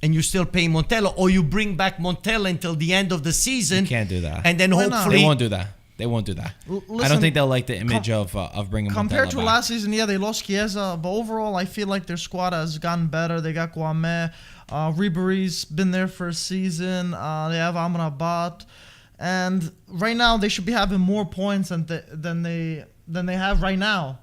Montella, or you bring back Montella until the end of the season? You can't do that. And then Why not? hopefully They won't do that. They won't do that. I don't think they'll like the image of bringing Compared Montella to back. last season, yeah, they lost Chiesa, but overall, I feel like their squad has gotten better. They got Guame, Ribery's been there for a season. They have Amrabat, and right now they should be having more points than they have right now.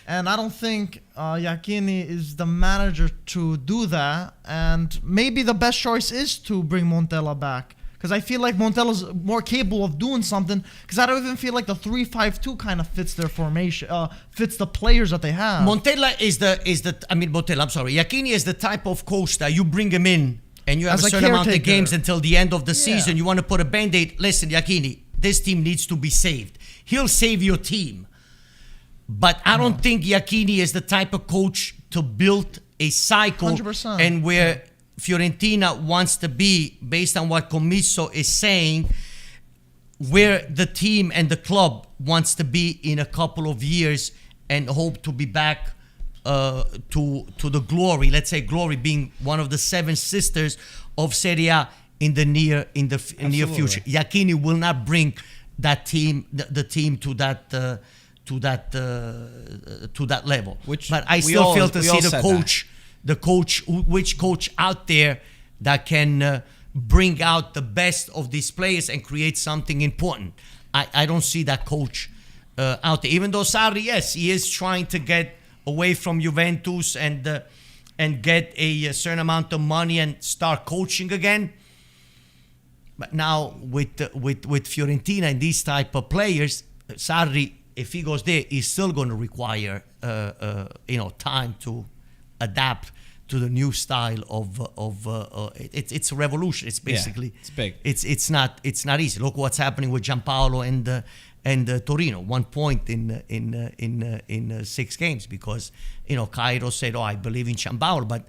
And I don't think Iachini is the manager to do that. And maybe the best choice is to bring Montella back. Because I feel like Montella's more capable of doing something. Because I don't even feel like the 3-5-2 kind of fits their formation, fits the players that they have. Montella Iachini is the type of coach that you bring him in and you have As a a certain amount of caretaker. games until the end of the season. You want to put a Band-Aid. Listen, Iachini, this team needs to be saved. He'll save your team. But I don't think Iachini is the type of coach to build a cycle 100%. and where Fiorentina wants to be, based on what Commisso is saying, where the team and the club wants to be in a couple of years and hope to be back to the glory. Let's say glory being one of the 7 sisters of Serie A in the near future. Iachini will not bring that team, the team to that level. But I still feel to see which coach out there that can bring out the best of these players and create something important. I don't see that coach out there. Even though Sarri, yes, he is trying to get away from Juventus and get a certain amount of money and start coaching again. But now with Fiorentina and these type of players, Sarri, if he goes there, he's still going to require time to adapt to the new style of it's a revolution. It's basically it's big. It's not easy. Look what's happening with Giampaolo and Torino. 1 point in 6 games because Cairo said, "Oh, I believe in Giampaolo," but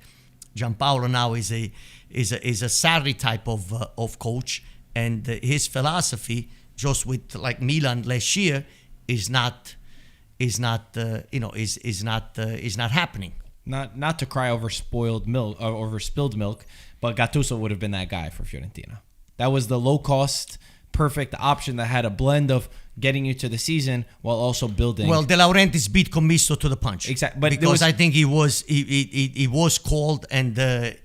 Giampaolo now is a Sarri type of coach, and his philosophy, just with like Milan last year, is not happening. Not to cry over spoiled milk or over spilled milk, but Gattuso would have been that guy for Fiorentina. That was the low cost, perfect option that had a blend of getting you to the season while also building. Well, De Laurentiis beat Commisso to the punch. Exactly, but because I think he was called and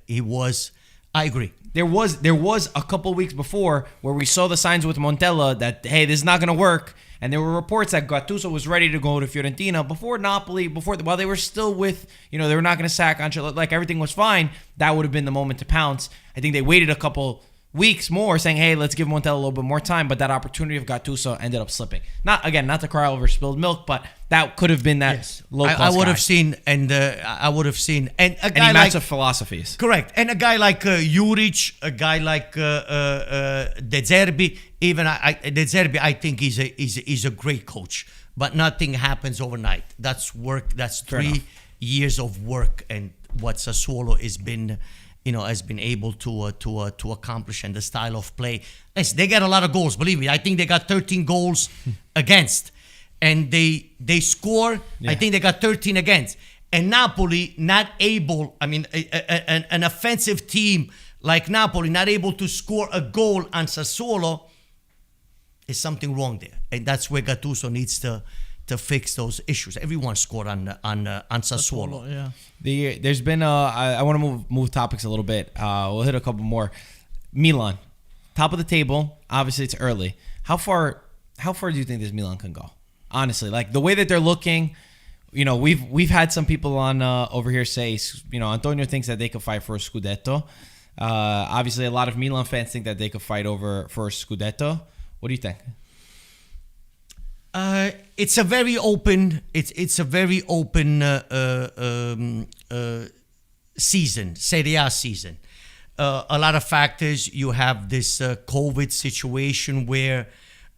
he was. I agree. There was a couple weeks before where we saw the signs with Montella that, hey, this is not going to work. And there were reports that Gattuso was ready to go to Fiorentina before Napoli, while they were still with, they were not going to sack Ancelotti, like everything was fine. That would have been the moment to pounce. I think they waited a couple weeks more saying, hey, let's give Montella a little bit more time, but that opportunity of Gattuso ended up slipping. Not to cry over spilled milk, but that could have been that low-cost I would guy. have seen, and I would have seen, and a And guy he like matched up philosophies. correct, and a guy like Juric, a guy like De Zerbi, even De Zerbi, I think he's a great coach, but nothing happens overnight. That's work. That's Fair 3 enough. years of work, and what Sassuolo has been able to accomplish, and the style of play. Yes, they got a lot of goals. Believe me, I think they got 13 goals against, and they score. I think they got 13 against. And Napoli not able. I mean, an offensive team like Napoli not able to score a goal on Sassuolo. Is something wrong there, and that's where Gattuso needs to fix those issues. Everyone scored on Sassuolo. Yeah. There's been I want to move topics a little bit. We'll hit a couple more. Milan, top of the table. Obviously, it's early. How far do you think this Milan can go? Honestly, like the way that they're looking. You know, we've had some people on over here say, you know, Antonio thinks that they could fight for a Scudetto. Obviously, a lot of Milan fans think that they could fight for a Scudetto. What do you think? It's a very open. It's a very open season, Serie A season. A lot of factors. You have this COVID situation where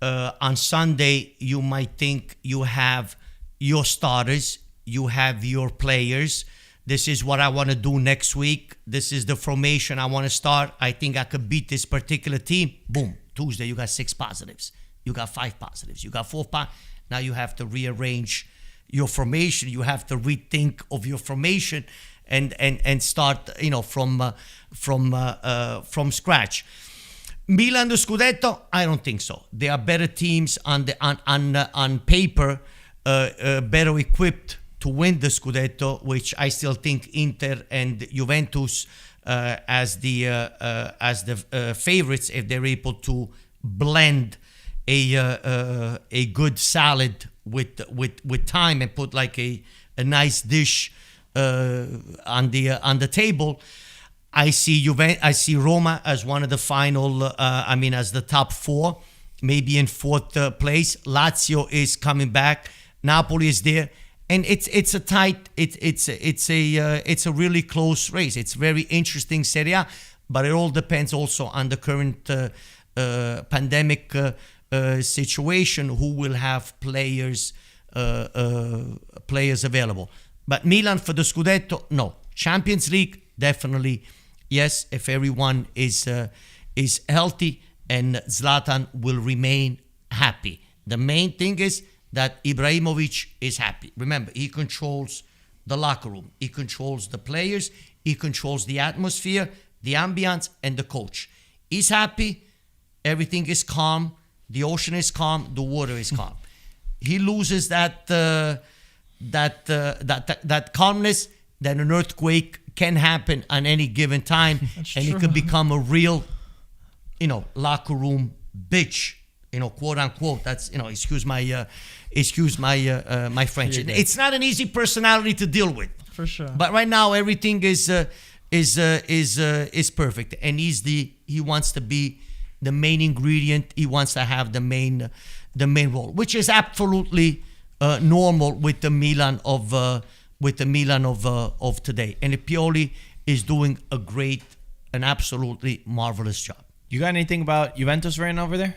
on Sunday you might think you have your starters, you have your players. This is what I want to do next week. This is the formation I want to start. I think I could beat this particular team. Boom. Tuesday, you got 6 positives. You got 5 positives. You got 4 positives. Now you have to rearrange your formation. You have to rethink of your formation and start, you know, from scratch. Milan the Scudetto? I don't think so. There are better teams on paper, better equipped to win the Scudetto, which I still think Inter and Juventus as the favorites, if they're able to blend a good salad with time and put like a nice dish on the table. I see Roma as one of the final. As the top 4, maybe in 4th place. Lazio is coming back. Napoli is there. And it's a tight, it's a really close race. It's very interesting Serie A, but it all depends also on the current pandemic situation, who will have players available. But Milan for the Scudetto, no. Champions League, definitely yes, if everyone is healthy and Zlatan will remain happy. The main thing is that Ibrahimovic is happy. Remember, he controls the locker room. He controls the players. He controls the atmosphere, the ambience, and the coach. He's happy. Everything is calm. The ocean is calm. The water is calm. He loses that calmness, then an earthquake can happen on any given time, and true. it could become a real, locker room bitch. Quote unquote. That's excuse my French. It's not an easy personality to deal with, For sure. but right now everything is perfect, and he wants to be the main ingredient. He wants to have the main role, which is absolutely normal with the Milan of today. And Pioli is doing an absolutely marvelous job. You got anything about Juventus right now over there?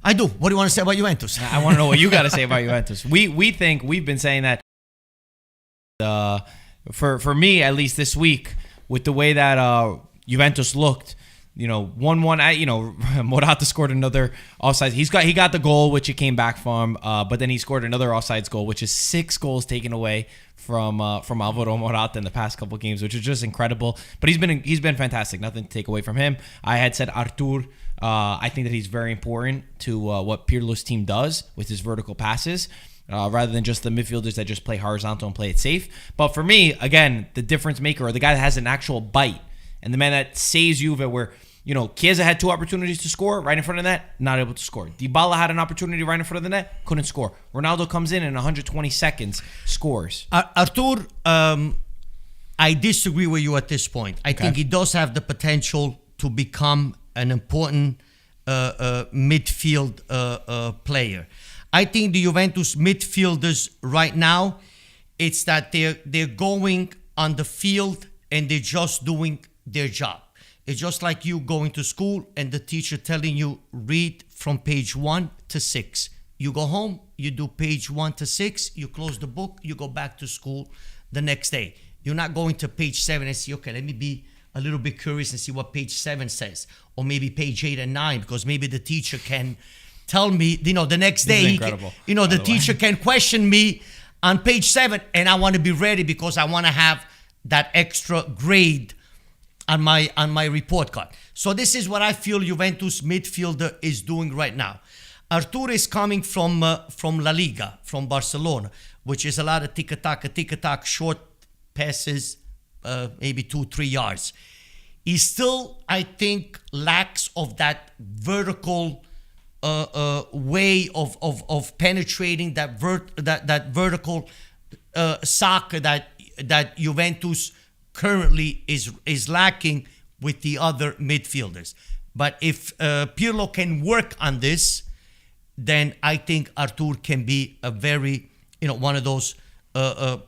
I do. What do you want to say about Juventus? I want to know what you got to say about Juventus. We've been saying that for me, at least this week, with the way that Juventus looked, 1-1. Morata scored another offside. He got the goal, which he came back from, but then he scored another offsides goal, which is 6 goals taken away from Alvaro Morata in the past couple games, which is just incredible. But he's been fantastic. Nothing to take away from him. I had said Artur. I think that he's very important to what Pirlo's team does with his vertical passes, rather than just the midfielders that just play horizontal and play it safe. But for me, again, the difference maker, or the guy that has an actual bite, and the man that saves Juve, where Chiesa had 2 opportunities to score right in front of the net, not able to score. Dybala had an opportunity right in front of the net, couldn't score. Ronaldo comes in 120 seconds, scores. Artur, I disagree with you at this point. I think he does have the potential to become an important midfield player. I think the Juventus midfielders right now, it's that they're going on the field and they're just doing their job. It's just like you going to school and the teacher telling you read from page 1 to 6. You go home, you do page 1 to 6, you close the book, you go back to school the next day. You're not going to page 7 and see, okay, let me be a little bit curious and see what page 7 says, or maybe page 8 and 9, because maybe the teacher can tell me, the next day, the teacher can question me on page 7, and I want to be ready because I want to have that extra grade on my report card. So this is what I feel Juventus midfielder is doing right now. Artur is coming from La Liga, from Barcelona, which is a lot of tic-tac, short passes, maybe 2-3 yards. He still, I think, lacks of that vertical way of penetrating that vertical soccer that Juventus currently is lacking with the other midfielders. But if Pirlo can work on this, then I think Artur can be a very, one of those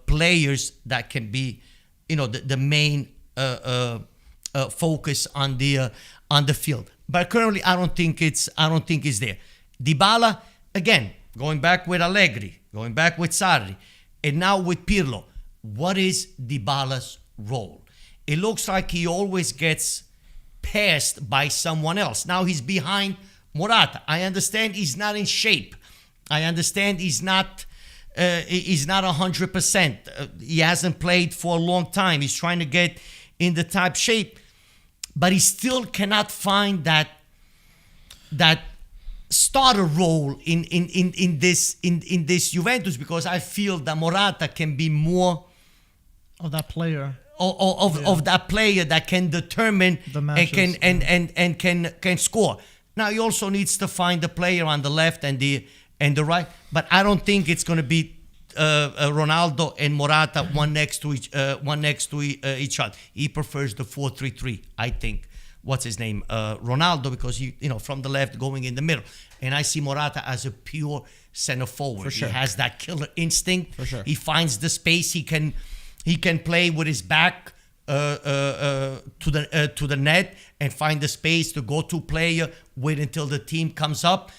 players that can be, the main focus on the field. But currently, I don't think it's there. Dybala, again, going back with Allegri, going back with Sarri, and now with Pirlo. What is Dybala's role? It looks like he always gets passed by someone else. Now he's behind Morata. I understand he's not in shape. I understand he's not 100%. He hasn't played for a long time. He's trying to get in the top shape, but he still cannot find that starter role in this Juventus, because I feel that Morata can be more of that player. Of that player that can determine the matches, and can score. Now he also needs to find the player on the left and the right, but I don't think it's going to be Ronaldo and Morata one next to each other. He prefers the 4-3-3. I think. What's his name? Ronaldo, because from the left going in the middle, and I see Morata as a pure center forward. For sure. He has that killer instinct. For sure. He finds the space. He can play with his back to the net and find the space to go to player, wait until the team comes up.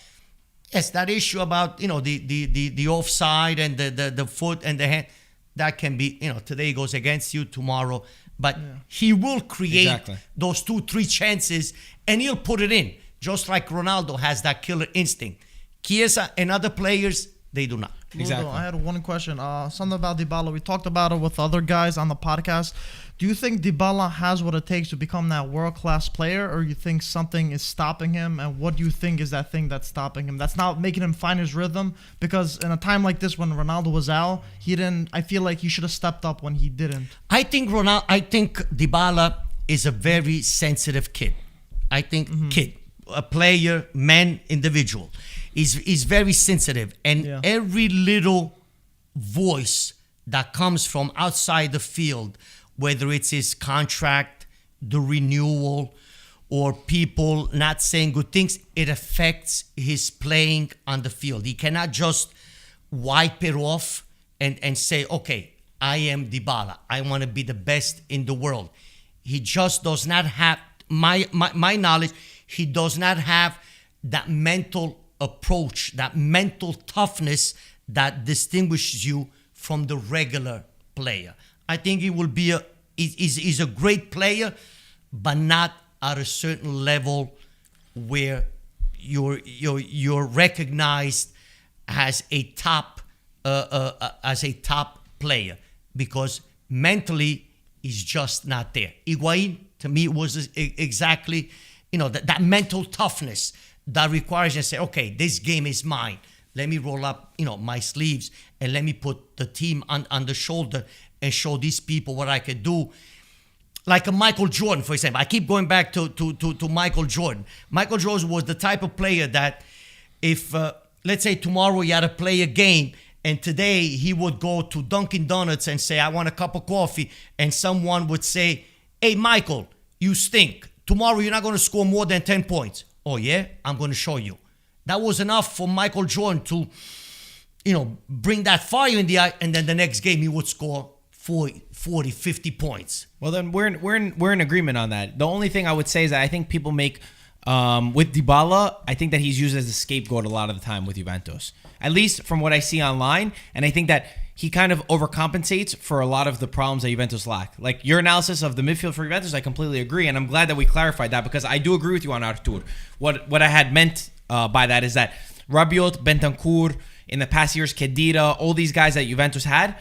Yes, that issue about the offside and the foot and the hand, that can be today goes against you, tomorrow, but he will create those 2-3 chances and he'll put it in, just like Ronaldo has that killer instinct. Chiesa and other players, they do not. Exactly. I had one question. Something about Dybala. We talked about it with other guys on the podcast. Do you think Dybala has what it takes to become that world-class player, or you think something is stopping him? And what do you think is that thing that's stopping him? That's not making him find his rhythm? Because in a time like this, when Ronaldo was out, he didn't. I feel like he should have stepped up when he didn't. I think Dybala is a very sensitive kid. I think kid, a player, man, individual. Is very sensitive, and every little voice that comes from outside the field, whether it's his contract, the renewal, or people not saying good things, it affects his playing on the field. He cannot just wipe it off and say, okay, I am Dybala. I want to be the best in the world. He just does not have, my knowledge, he does not have that mental approach, that mental toughness that distinguishes you from the regular player. I think he will be he's a great player, but not at a certain level where you're recognized as a top player, because mentally he's just not there. Higuain, to me, was exactly that mental toughness that requires you to say, okay, this game is mine. Let me roll up, my sleeves, and let me put the team on the shoulder and show these people what I could do. Like a Michael Jordan, for example. I keep going back to Michael Jordan. Michael Jordan was the type of player that if, let's say tomorrow he had to play a game, and today he would go to Dunkin' Donuts and say, I want a cup of coffee, and someone would say, hey, Michael, you stink. tomorrow you're not going to score more than 10 points. Oh, yeah? I'm going to show you. That was enough for Michael Jordan to, bring that fire in the eye, and then the next game he would score 40, 50 points. Well, then we're in agreement on that. The only thing I would say is that I think people make with Dybala, I think that he's used as a scapegoat a lot of the time with Juventus, at least from what I see online, and I think that he kind of overcompensates for a lot of the problems that Juventus lack. Like your analysis of the midfield for Juventus, I completely agree, and I'm glad that we clarified that because I do agree with you on Artur. What I had meant by that is that Rabiot, Bentancur, in the past years, Khedira, all these guys that Juventus had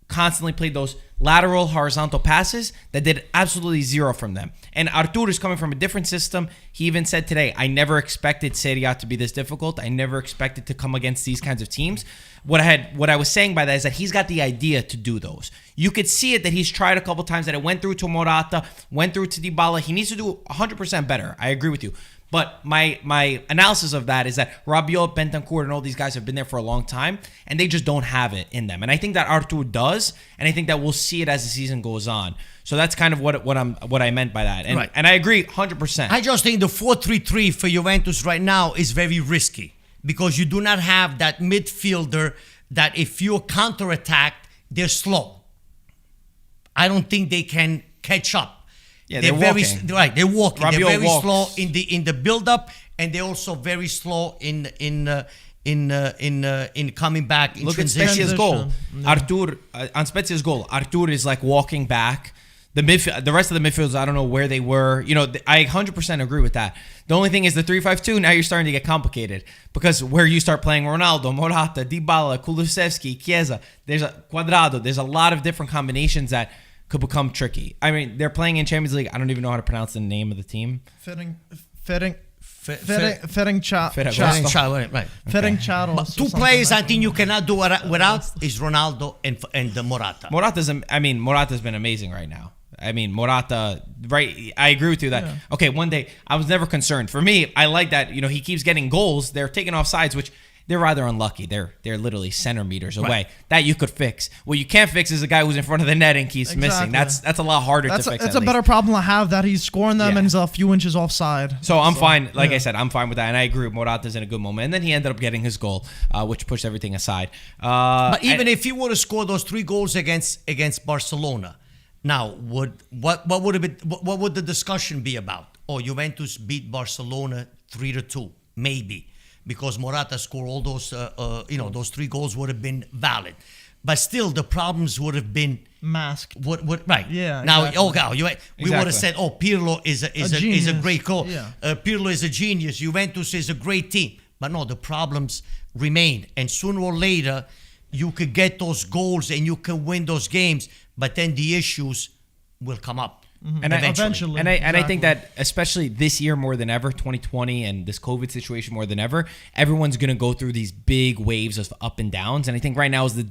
constantly played those lateral horizontal passes that did absolutely zero from them. And Artur is coming from a different system. He even said today, I never expected Serie A to be this difficult. I never expected to come against these kinds of teams. What I was saying by that is that he's got the idea to do those. You could see it that he's tried a couple times, that it went through to Morata, went through to Dybala. He needs to do 100% better. I agree with you. But my analysis of that is that Rabiot, Bentancur, and all these guys have been there for a long time, and they just don't have it in them. And I think that Artur does, and I think that we'll see it as the season goes on. So that's kind of what I meant by that. And, right. And I agree 100%. I just think the 4-3-3 for Juventus right now is very risky because you do not have that midfielder that if you're counterattacked, they're slow. I don't think they can catch up. Yeah, they're walking. They're walking. Rabiot they're very walks. slow in the build up, and they're also very slow in coming back. In Look at transition. Spezia's goal. Yeah. Artur on Spezia's goal. Artur is like walking back. The rest of the midfielders, I don't know where they were. I 100% agree with that. The only thing is the 3-5-2. Now you're starting to get complicated because where you start playing Ronaldo, Morata, Dybala, Kulusevski, Chiesa, there's a Quadrado. There's a lot of different combinations that could become tricky. I mean, they're playing in Champions League. I don't even know how to pronounce the name of the team. Ferencvaros. Two players I think you cannot do without is Ronaldo and the Morata. Morata's been amazing right now. I mean, Morata, right? I agree with you that, okay, one day, I was never concerned. For me, I like that, he keeps getting goals. They're taking off sides, which they're rather unlucky. They're literally centimeters away. Right. That you could fix. What you can't fix is a guy who's in front of the net and keeps missing. That's a lot harder to fix. That's a better problem to have, that he's scoring them and he's a few inches offside. So I'm fine. Like I said, I'm fine with that. And I agree. Morata's in a good moment. And then he ended up getting his goal, which pushed everything aside. But even if he would have scored those 3 goals against Barcelona, now what would the discussion be about? Oh, Juventus beat Barcelona 3-2, maybe. Because Morata scored all those, those 3 goals would have been valid, but still the problems would have been masked. Right? Yeah. Now, Exactly. we would have said, oh, Pirlo is a great coach. Yeah. Pirlo is a genius. Juventus is a great team, but no, the problems remain, and sooner or later, you could get those goals and you can win those games, but then the issues will come up. Mm-hmm. And eventually. I think that especially this year more than ever, 2020 and this COVID situation more than ever, everyone's going to go through these big waves of up and downs. And I think right now was the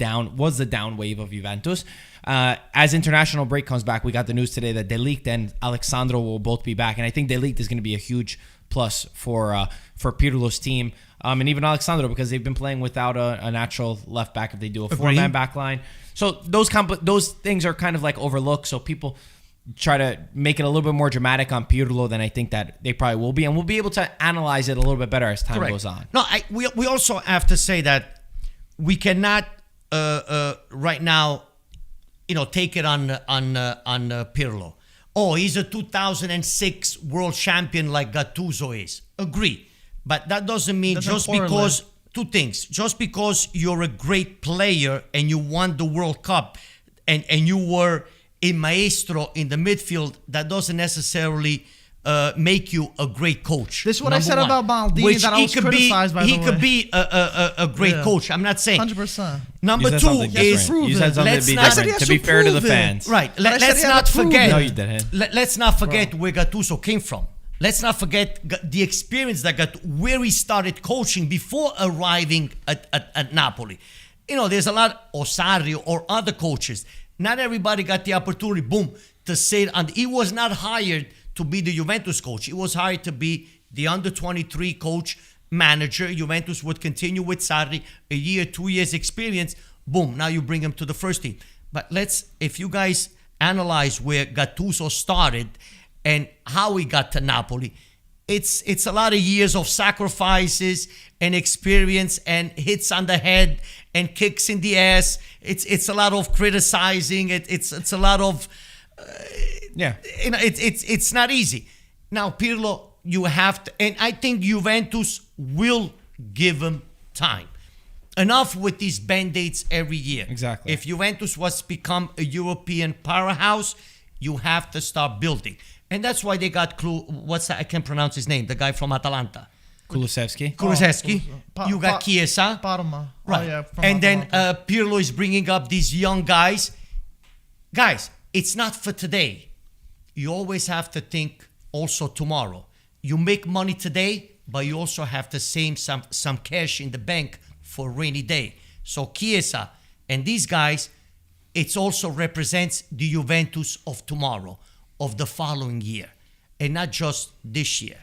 down wave of Juventus. As international break comes back, we got the news today that De Ligt and Alexandro will both be back. And I think De Ligt is going to be a huge plus for Pirlo's team. And even Alexandro, because they've been playing without a natural left back if they do a 4-man back line. So those things are kind of like overlooked. So people try to make it a little bit more dramatic on Pirlo than I think that they probably will be. And we'll be able to analyze it a little bit better as time goes on. No, we also have to say that we cannot right now, take it on Pirlo. Oh, he's a 2006 world champion like Gattuso is. Agree. But that doesn't mean because, 2 things, just because you're a great player and you won the World Cup and you were a maestro in the midfield, that doesn't necessarily make you a great coach. This is what I said about Maldini, that I was criticized by the way. He could be a great coach. I'm not saying. 100%. Number 2 is you said something to be different, to be fair to the fans. Right. Let's not forget. No, you didn't. Let's not forget where Gattuso came from. Let's not forget the experience where he started coaching before arriving at Napoli. There's a lot of Sarri or other coaches. Not everybody got the opportunity, to say, and he was not hired to be the Juventus coach. He was hired to be the under-23 coach, manager. Juventus would continue with Sarri, a year, 2 years experience. Now you bring him to the first team. But if you guys analyze where Gattuso started and how he got to Napoli. It's a lot of years of sacrifices and experience and hits on the head and kicks in the ass. It's a lot of criticizing. It's a lot of it's not easy. Now Pirlo, you have to, and I think Juventus will give him time. Enough with these band-aids every year. Exactly. If Juventus was to become a European powerhouse, you have to start building. And that's why they got I can't pronounce his name, the guy from Atalanta. Kulusevski. You got Chiesa. Parma. Right. Oh, yeah, from and then Atalanta. Pirlo is bringing up these young guys. Guys, it's not for today. You always have to think also tomorrow. You make money today, but you also have to save some cash in the bank for a rainy day. So Chiesa and these guys, it also represents the Juventus of tomorrow, of the following year, and not just this year.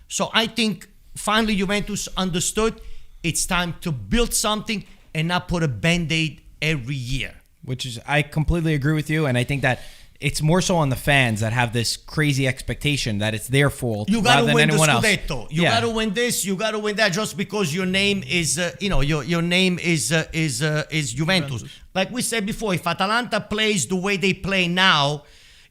So I think finally Juventus understood it's time to build something and not put a Band-Aid every year. Which is, I completely agree with you, and I think that it's more so on the fans that have this crazy expectation that it's their fault You rather gotta than win the anyone else. Scudetto. You gotta win this. You gotta win that. Just because your name is, your name is Juventus. Like we said before, if Atalanta plays the way they play now,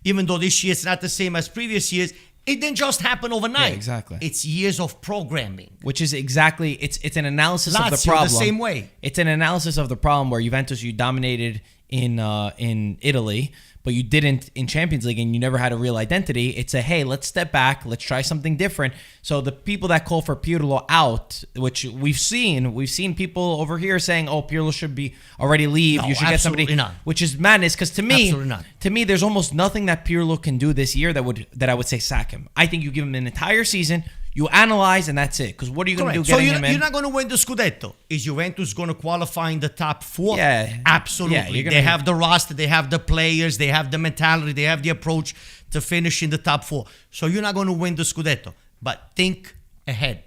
even though this year is not the same as previous years, it didn't just happen overnight. Yeah, exactly. It's years of programming. Which is exactly, it's an analysis of the Lazio, problem. the same way. It's an analysis of the problem where Juventus, you dominated in Italy, but you didn't in Champions League, and you never had a real identity. It's a, hey, let's step back, let's try something different. So the people that call for Pirlo out, which we've seen people over here saying, oh, Pirlo should be already leave. No, You should get somebody, absolutely not. which is madness. Because to me, Absolutely not. there's almost nothing that Pirlo can do this year that I would say sack him. I think you give him an entire season. You analyze, and that's it. Because what are you going to do So getting him in? you're not going to win the Scudetto. Is Juventus going to qualify in the top 4? Yeah. Absolutely. Yeah, you're gonna They be- have the roster, they have the players, they have the mentality, they have the approach to finish in the top 4. So you're not going to win the Scudetto. But think ahead.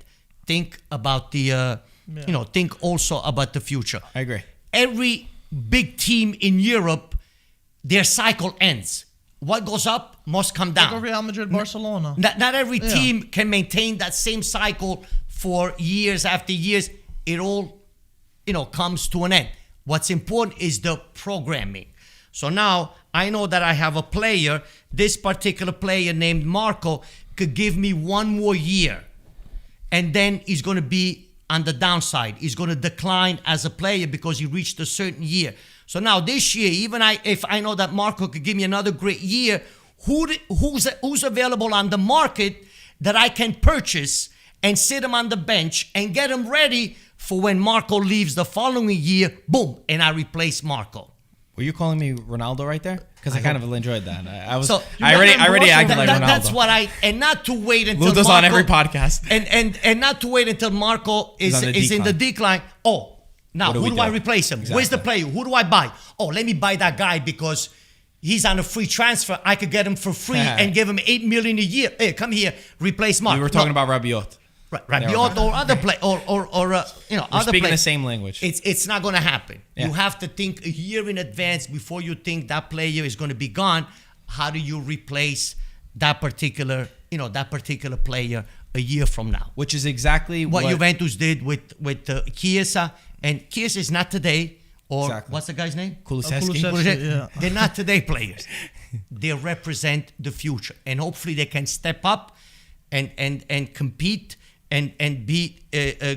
Think about think also about the future. I agree. Every big team in Europe, their cycle ends. What goes up must come down. Like Real Madrid, Barcelona. Not every team can maintain that same cycle for years after years. It all, comes to an end. What's important is the programming. So now I know that I have a player, this particular player named Marco, could give me one more year. And then he's going to be on the downside. He's going to decline as a player because he reached a certain year. So now this year, if I know that Marco could give me another great year, who's available on the market that I can purchase and sit him on the bench and get him ready for when Marco leaves the following year, boom, and I replace Marco. Were you calling me Ronaldo right there? Because I kind of enjoyed that. I already acted like Ronaldo. That's what and not to wait until Ludo's Marco, on every podcast. and not to wait until Marco is in the decline. Oh, now who do I replace him? Exactly. Where's the player? Who do I buy? Oh, let me buy that guy because he's on a free transfer. I could get him for free and give him $8 million a year. Hey, come here, replace Marco. We were talking about Rabiot. Rabiot or other play or We're other speaking play. the same language. It's not going to happen. Yeah. You have to think a year in advance before you think that player is going to be gone. How do you replace that particular player a year from now? Which is exactly What Juventus did with Chiesa, and Chiesa is not today. Or Exactly. what's the guy's name? Kulusevski, yeah. They're not today players. They represent the future, and hopefully they can step up and compete and be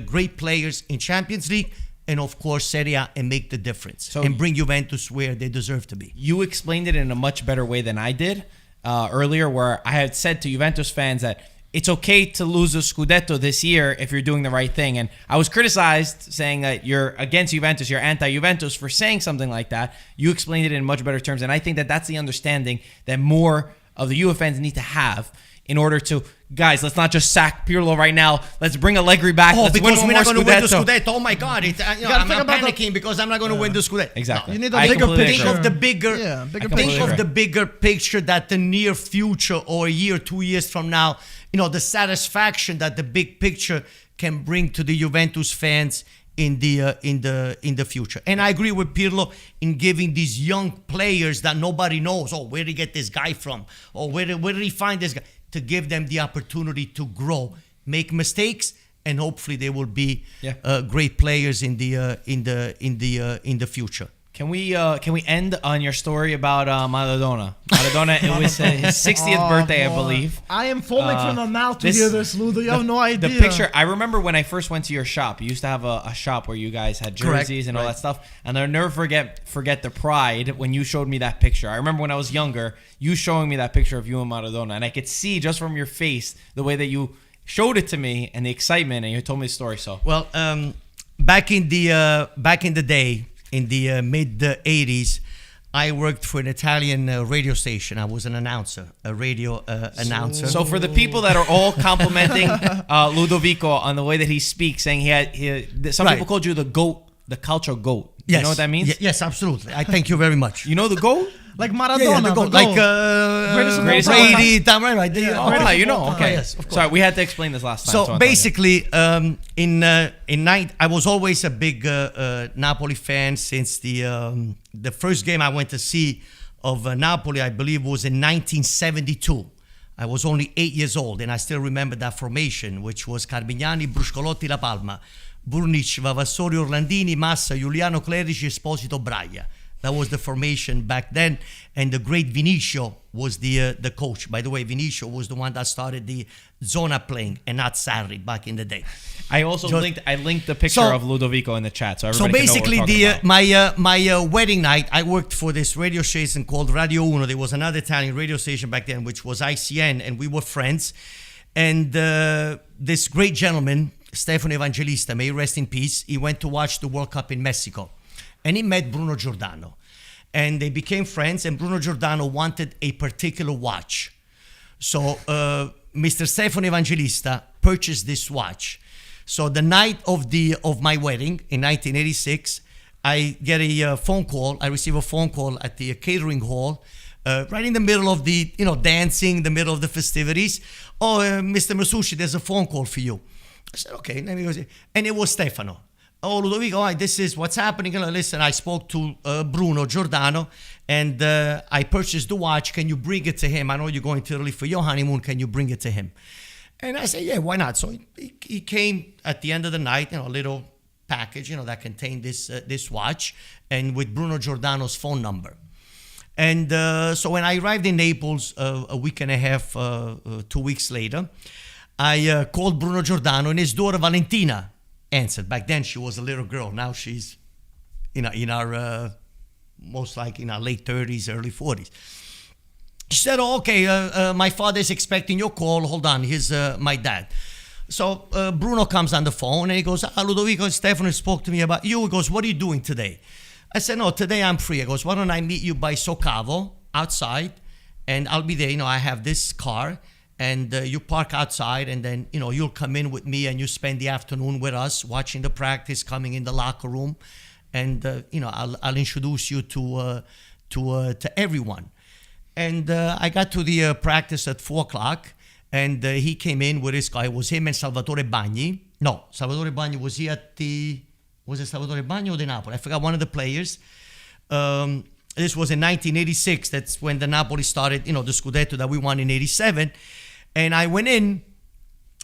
great players in Champions League and of course Serie A and make the difference and bring Juventus where they deserve to be. You explained it in a much better way than I did earlier, where I had said to Juventus fans that it's okay to lose a Scudetto this year if you're doing the right thing. And I was criticized saying that you're against Juventus, you're anti-Juventus for saying something like that. You explained it in much better terms. And I think that that's the understanding that more of the Juve fans need to have in order to, guys, let's not just sack Pirlo right now. Let's bring Allegri back. Let's because win we're one not more going to win the Scudetto. Scudetto. Oh my God. I'm think about panicking because I'm not going to win the Scudetto. Exactly. You need a I bigger completely picture. agree. Think of the bigger, bigger think picture. of the bigger picture that the near future or a year, 2 years from now, the satisfaction that the big picture can bring to the Juventus fans in the future. And I agree with Pirlo in giving these young players that nobody knows, oh, where did he get this guy from? Or where did he find this guy? To give them the opportunity to grow, make mistakes, and hopefully they will be great players in the future. Can we end on your story about Maradona? Maradona, it was his 60th birthday, I believe. I am falling from the mouth to hear this, Ludo. You have no idea. The picture, I remember when I first went to your shop. You used to have a shop where you guys had jerseys and all that stuff. And I'll never forget the pride when you showed me that picture. I remember when I was younger, you showing me that picture of you and Maradona. And I could see just from your face the way that you showed it to me and the excitement, and you told me the story. So well, back in the day, in the mid 80s, I worked for an Italian radio station. I was an announcer, a radio announcer. So for the people that are all complimenting Ludovico on the way that he speaks, saying some people called you the goat, the cultural goat. Yes. You know what that means? Yes, absolutely. I thank you very much. You know the goat? Like Maradona, the goat. like Greatest Brady, right? You know, okay. Yes, of course. Sorry, we had to explain this last time. So basically, I was always a big Napoli fan since the first game I went to see of Napoli, I believe, was in 1972. I was only 8 years old, and I still remember that formation, which was Carmignani, Bruscolotti, La Palma, Burnic, Vavassori, Orlandini, Massa, Giuliano Clerici, Esposito, Braga. That was the formation back then, and the great Vinicio was the coach. By the way, Vinicio was the one that started the Zona playing, and not Sarri back in the day. I also linked the picture of Ludovico in the chat, so everybody basically, can know what we're talking my wedding night, I worked for this radio station called Radio Uno. There was another Italian radio station back then, which was ICN, and we were friends. And this great gentleman, Stefano Evangelista, may he rest in peace, he went to watch the World Cup in Mexico. And he met Bruno Giordano. And they became friends, and Bruno Giordano wanted a particular watch. So Mr. Stefano Evangelista purchased this watch. So the night of my wedding in 1986, I get a phone call. I receive a phone call at the catering hall, right in the middle of the dancing, the middle of the festivities. Oh, Mr. Masucci, there's a phone call for you. I said, okay. And it was Stefano. Oh, Ludovico, this is what's happening. Listen, I spoke to Bruno Giordano, and I purchased the watch. Can you bring it to him? I know you're going to Italy for your honeymoon. Can you bring it to him? And I said, yeah, why not? So he came at the end of the night, a little package, that contained this watch, and with Bruno Giordano's phone number. And so when I arrived in Naples a week and a half, 2 weeks later, I called Bruno Giordano, and his daughter Valentina answered. Back then she was a little girl. Now she's in our most likely in our late 30s, early 40s. She said, oh, okay, my father is expecting your call. Hold on, here's my dad. So Bruno comes on the phone, and he goes, Ludovico, Stefano spoke to me about you. He goes, what are you doing today? I said, no, today I'm free. I goes, why don't I meet you by Socavo outside, and I'll be there. I have this car, and you park outside, and then you'll come in with me, and you spend the afternoon with us watching the practice, coming in the locker room, and I'll introduce you to everyone. And I got to the practice at 4:00, and he came in with his car. It was him and Salvatore Bagni. No, Salvatore Bagni was he at was it Salvatore Bagni or the Napoli? I forgot, one of the players. This was in 1986. That's when the Napoli started, the Scudetto that we won in 87. And I went in,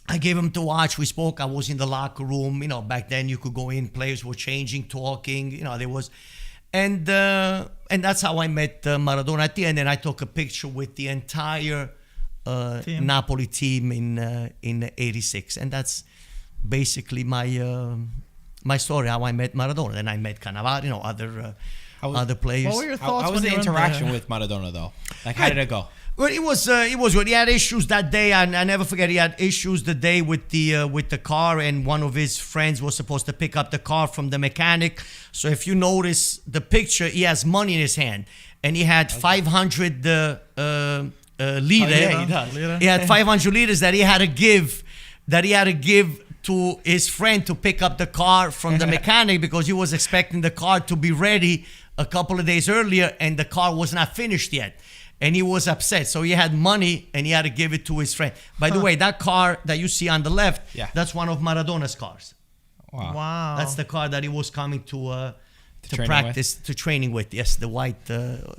I gave him to watch. We spoke. I was in the locker room. Back then you could go in. Players were changing, talking. There was, and that's how I met Maradona at the end. And I took a picture with the entire Napoli team in '86. And that's basically my story. How I met Maradona. Then I met Cannavaro. Other players. What were your thoughts? How was the interaction with Maradona though? Like, how did it go? Well, it was good. He had issues that day, and I never forget. He had issues the day with the car, and one of his friends was supposed to pick up the car from the mechanic. So if you notice the picture, he has money in his hand, and he had 500 lire. He had 500 liters that he had to give. To his friend to pick up the car from the mechanic, because he was expecting the car to be ready a couple of days earlier, and the car was not finished yet. And he was upset. So he had money, and he had to give it to his friend. By the way, that car that you see on the left, that's one of Maradona's cars. Wow. That's the car that he was coming to training practice, to training with. Yes, the white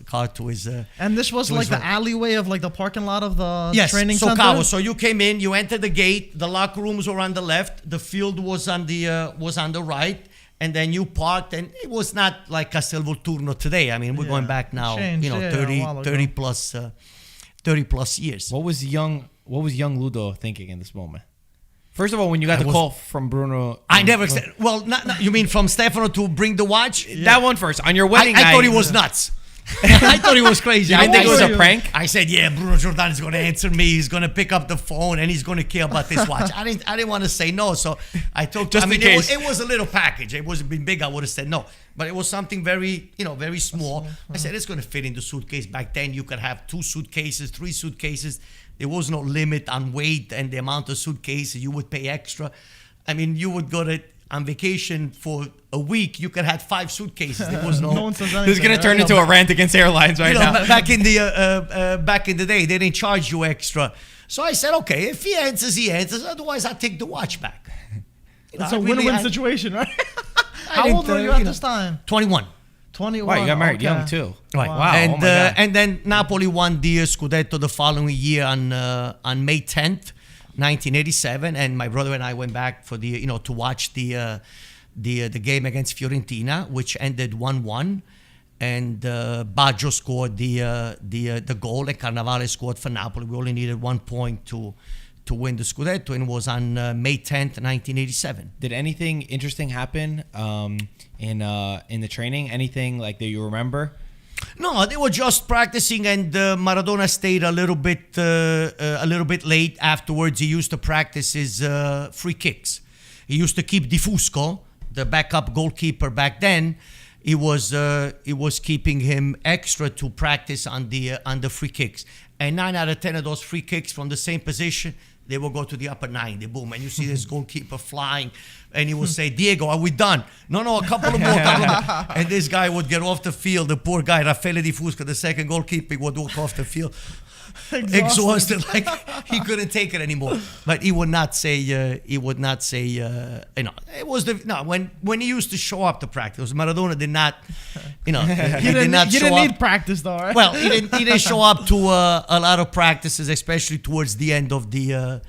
car to his. And this was to like his the right. alleyway of like the parking lot of the Yes, training so center. Cavo. So you came in, you entered the gate. The locker rooms were on the left. The field was on the right. And then you parked, and it was not like Castel Volturno today. I mean, we're going back now, Changed, 30 plus years. What was young Ludo thinking in this moment? First of all, when you got the call from Bruno, I never said. Well, you mean from Stefano to bring the watch? that one first on your wedding I night. thought he was nuts. I thought he was crazy. You didn't think it was a prank? I said, yeah, Bruno Giordano is going to answer me. He's going to pick up the phone and he's going to care about this watch. I didn't want to say no, so I told. Just in case. It was a little package. It wasn't been big. I would have said no, but it was something very, very small. I said it's going to fit in the suitcase. Back then, you could have 2 suitcases, 3 suitcases. There was no limit on weight and the amount of suitcases. You would pay extra. I mean, you would go on vacation for a week, you could have 5 suitcases. There was no. No one says anything. This is going to turn into a rant against airlines right now. Back in the day, they didn't charge you extra. So I said, okay, if he answers, he answers. Otherwise, I'll take the watch back. It's a win-win situation, right? How didn't, old were you at this time? 21. 21. Wow, you got married okay. young too. Right. Wow. And, oh my God. and then Napoli won the Scudetto the following year on May 10th, 1987. And my brother and I went back for to watch the game against Fiorentina, which ended 1-1. And Baggio scored the goal, and Cannavale scored for Napoli. We only needed 1 point to win the Scudetto, and it was on May 10th, 1987. Did anything interesting happen in the training? Anything like that you remember? No, they were just practicing, and Maradona stayed a little bit late afterwards. He used to practice his free kicks. He used to keep Di Fusco, the backup goalkeeper back then. He was keeping him extra to practice on the free kicks. And 9 out of 10 of those free kicks from the same position, they will go to the upper 90, boom, and you see this goalkeeper flying, and he will say, Diego, are we done? No, a couple of more. And this guy would get off the field, the poor guy, Raffaele Di Fusco, the second goalkeeper, would walk off the field exhausted, like he couldn't take it anymore. But he would not say, it was when he used to show up to practice, Maradona did not, he didn't need practice though, right? Well, he didn't show up to a lot of practices, especially towards the end of the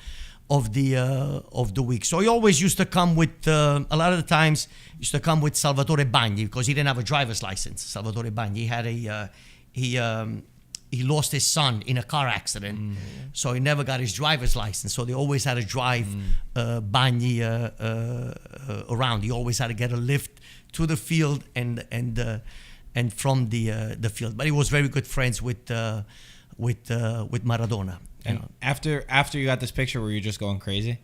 week. So he always used to come with a lot of the times used to come with Salvatore Bagni, because he didn't have a driver's license. Salvatore Bagni, he had he lost his son in a car accident, so he never got his driver's license. So they always had to drive Bagni around. He always had to get a lift to the field and from the field. But he was very good friends with Maradona. And after you got this picture, were you just going crazy?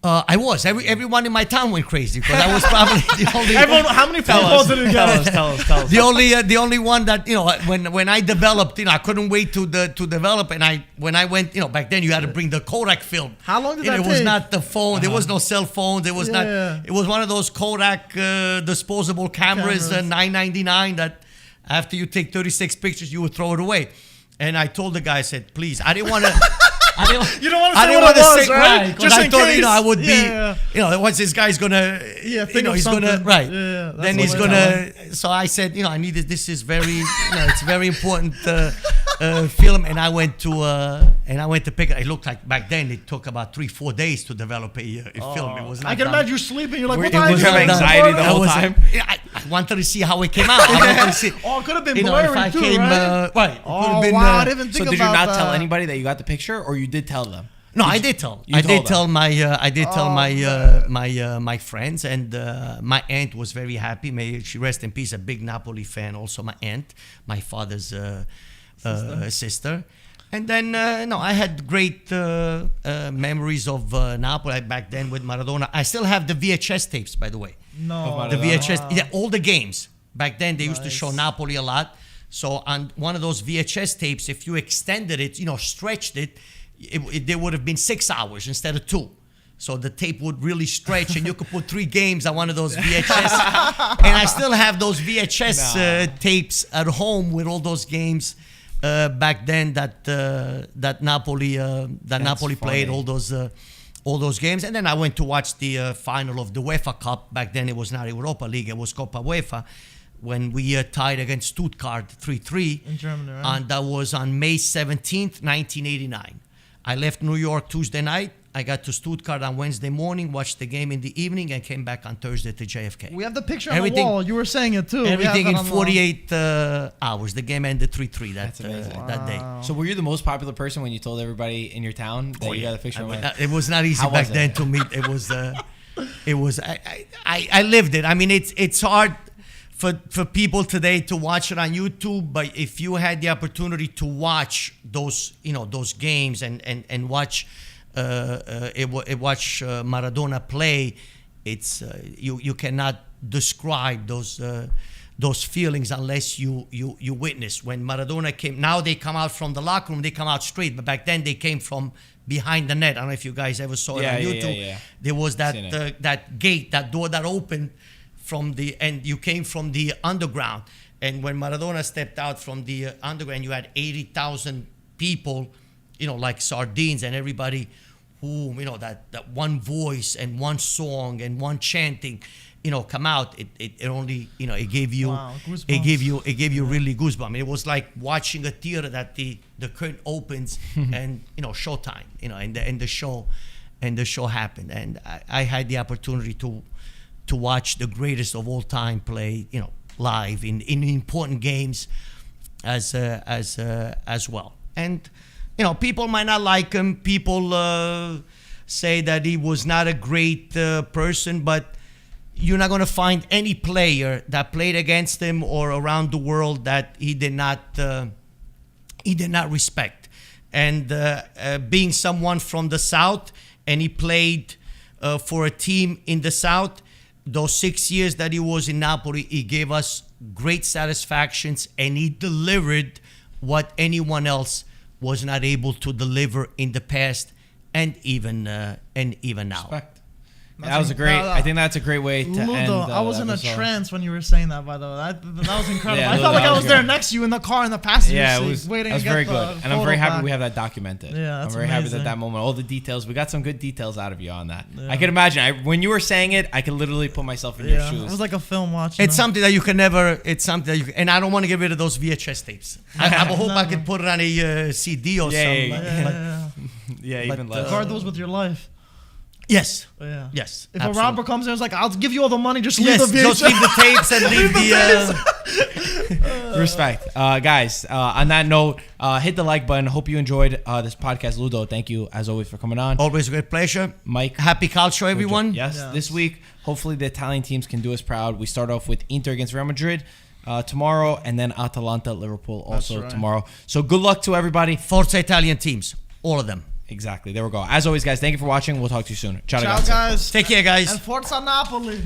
I was. Everyone in my town went crazy, because I was probably the only. Everyone, how many phone calls did it get? Tell us. The only one that when I developed, I couldn't wait to develop, and when I went, back then you had to bring the Kodak film. How long did that It was take? not the phone. There was no cell phone. There was not. Yeah. It was one of those Kodak disposable cameras, $9.99, that after you take 36 pictures, you would throw it away. And I told the guy, I said, please, I didn't want to. You don't want to say what it was, right? Just I thought, case. I would be, Yeah. once this guy's gonna, think of he's gonna, something. right. Yeah, that's Then what he's we're gonna, so I said, I needed, this is very, it's very important film. And I went to pick it. It looked like back then it took about 3-4 days to develop a film. It was not I can done. imagine you sleeping. You're like, what It time was is it? anxiety the whole time. I wanted to see how it came out. I wanted to see, Oh, it could have been if blurry I too, came, right? right. It could Oh, have been, wow, I didn't So think did you about not tell that. anybody that you got the picture, or you did tell them? No, I did tell. You I told did tell them. my friends, and my aunt was very happy. May she rest in peace. A big Napoli fan. Also, my aunt, my father's sister. And then I had great memories of Napoli back then with Maradona. I still have the VHS tapes, by the way. No. The Maradona. VHS, yeah, all the games. Back then, they used to show Nice. Napoli a lot. So on one of those VHS tapes, if you extended it, stretched it, there would have been 6 hours instead of 2. So the tape would really stretch, and you could put 3 games on one of those VHS. And I still have those VHS tapes at home with all those games back then that Napoli played, funny. all those all those games. And then I went to watch the final of the UEFA Cup. Back then it was not Europa League, it was Copa UEFA, when we tied against Stuttgart 3-3. In Germany, right? And that was on May 17th, 1989. I left New York Tuesday night. I got to Stuttgart on Wednesday morning, watched the game in the evening, and came back on Thursday to JFK. We have the picture on Everything- the wall. You were saying it too. We have Everything that in on the 48 hours. The game ended 3-3 That's amazing. that day. So were you the most popular person when you told everybody in your town that you got a picture of it? It was not easy How back was it? then to meet. It was. I lived it. I mean, it's hard for people today to watch it on YouTube, but if you had the opportunity to watch those games and watch Maradona play, it's you cannot describe those feelings unless you witness. When Maradona came, now they come out from the locker room, they come out straight, but back then they came from behind the net. I don't know if you guys ever saw it on YouTube. Yeah. There was Seen it. that gate, that door that opened and you came from the underground. And when Maradona stepped out from the underground, you had 80,000 people, like sardines, and everybody who, that one voice and one song and one chanting, come out. It only, it gave you, Wow, goosebumps. it gave you really goosebumps. I mean, it was like watching a theater that the curtain opens and, showtime, and the show happened. And I had the opportunity to watch the greatest of all time play, live in important games as well. And people might not like him. People say that he was not a great person, but you're not going to find any player that played against him or around the world that he did not respect. And being someone from the South, and he played for a team in the South. Those 6 years that he was in Napoli, he gave us great satisfactions, and he delivered what anyone else was not able to deliver in the past, and even now. Respect. That was I think that's a great way to Ludo, end. I was in a episode. trance when you were saying that. By the way, that was incredible. Yeah, I Ludo, felt like that I was was there great. next to you in the car in the passenger Yeah, seat, it was waiting that was to get very the good, and I'm photo very happy back. we have that documented. Yeah, that's I'm very happy amazing. that moment, all the details, we got some good details out of you on that. Yeah. I can imagine. When you were saying it, I could literally put myself in your Yeah, shoes. it was like a film watching. It's something that you can never. It's something that you. And I don't want to get rid of those VHS tapes. I hope I could put it on a CD or something. Yeah, But, even less. Guard those with your life. Yes. Yeah. Yes. If absolutely. a robber comes in and is like, I'll give you all the money, just leave Yes, the VHS. just leave the tapes and leave the. Respect. Guys, on that note, hit the like button. Hope you enjoyed this podcast. Ludo, thank you as always for coming on. Always a great pleasure. Mike. Happy Calcio, everyone. Yes, Yes. this week, hopefully the Italian teams can do us proud. We start off with Inter against Real Madrid tomorrow, and then Atalanta, Liverpool also right. tomorrow. So good luck to everybody. Forza Italian teams, all of them. Exactly. There we go. As always, guys, thank you for watching. We'll talk to you soon. Ciao, Ciao, ragazzi. guys. Take care, guys. And Forza Napoli.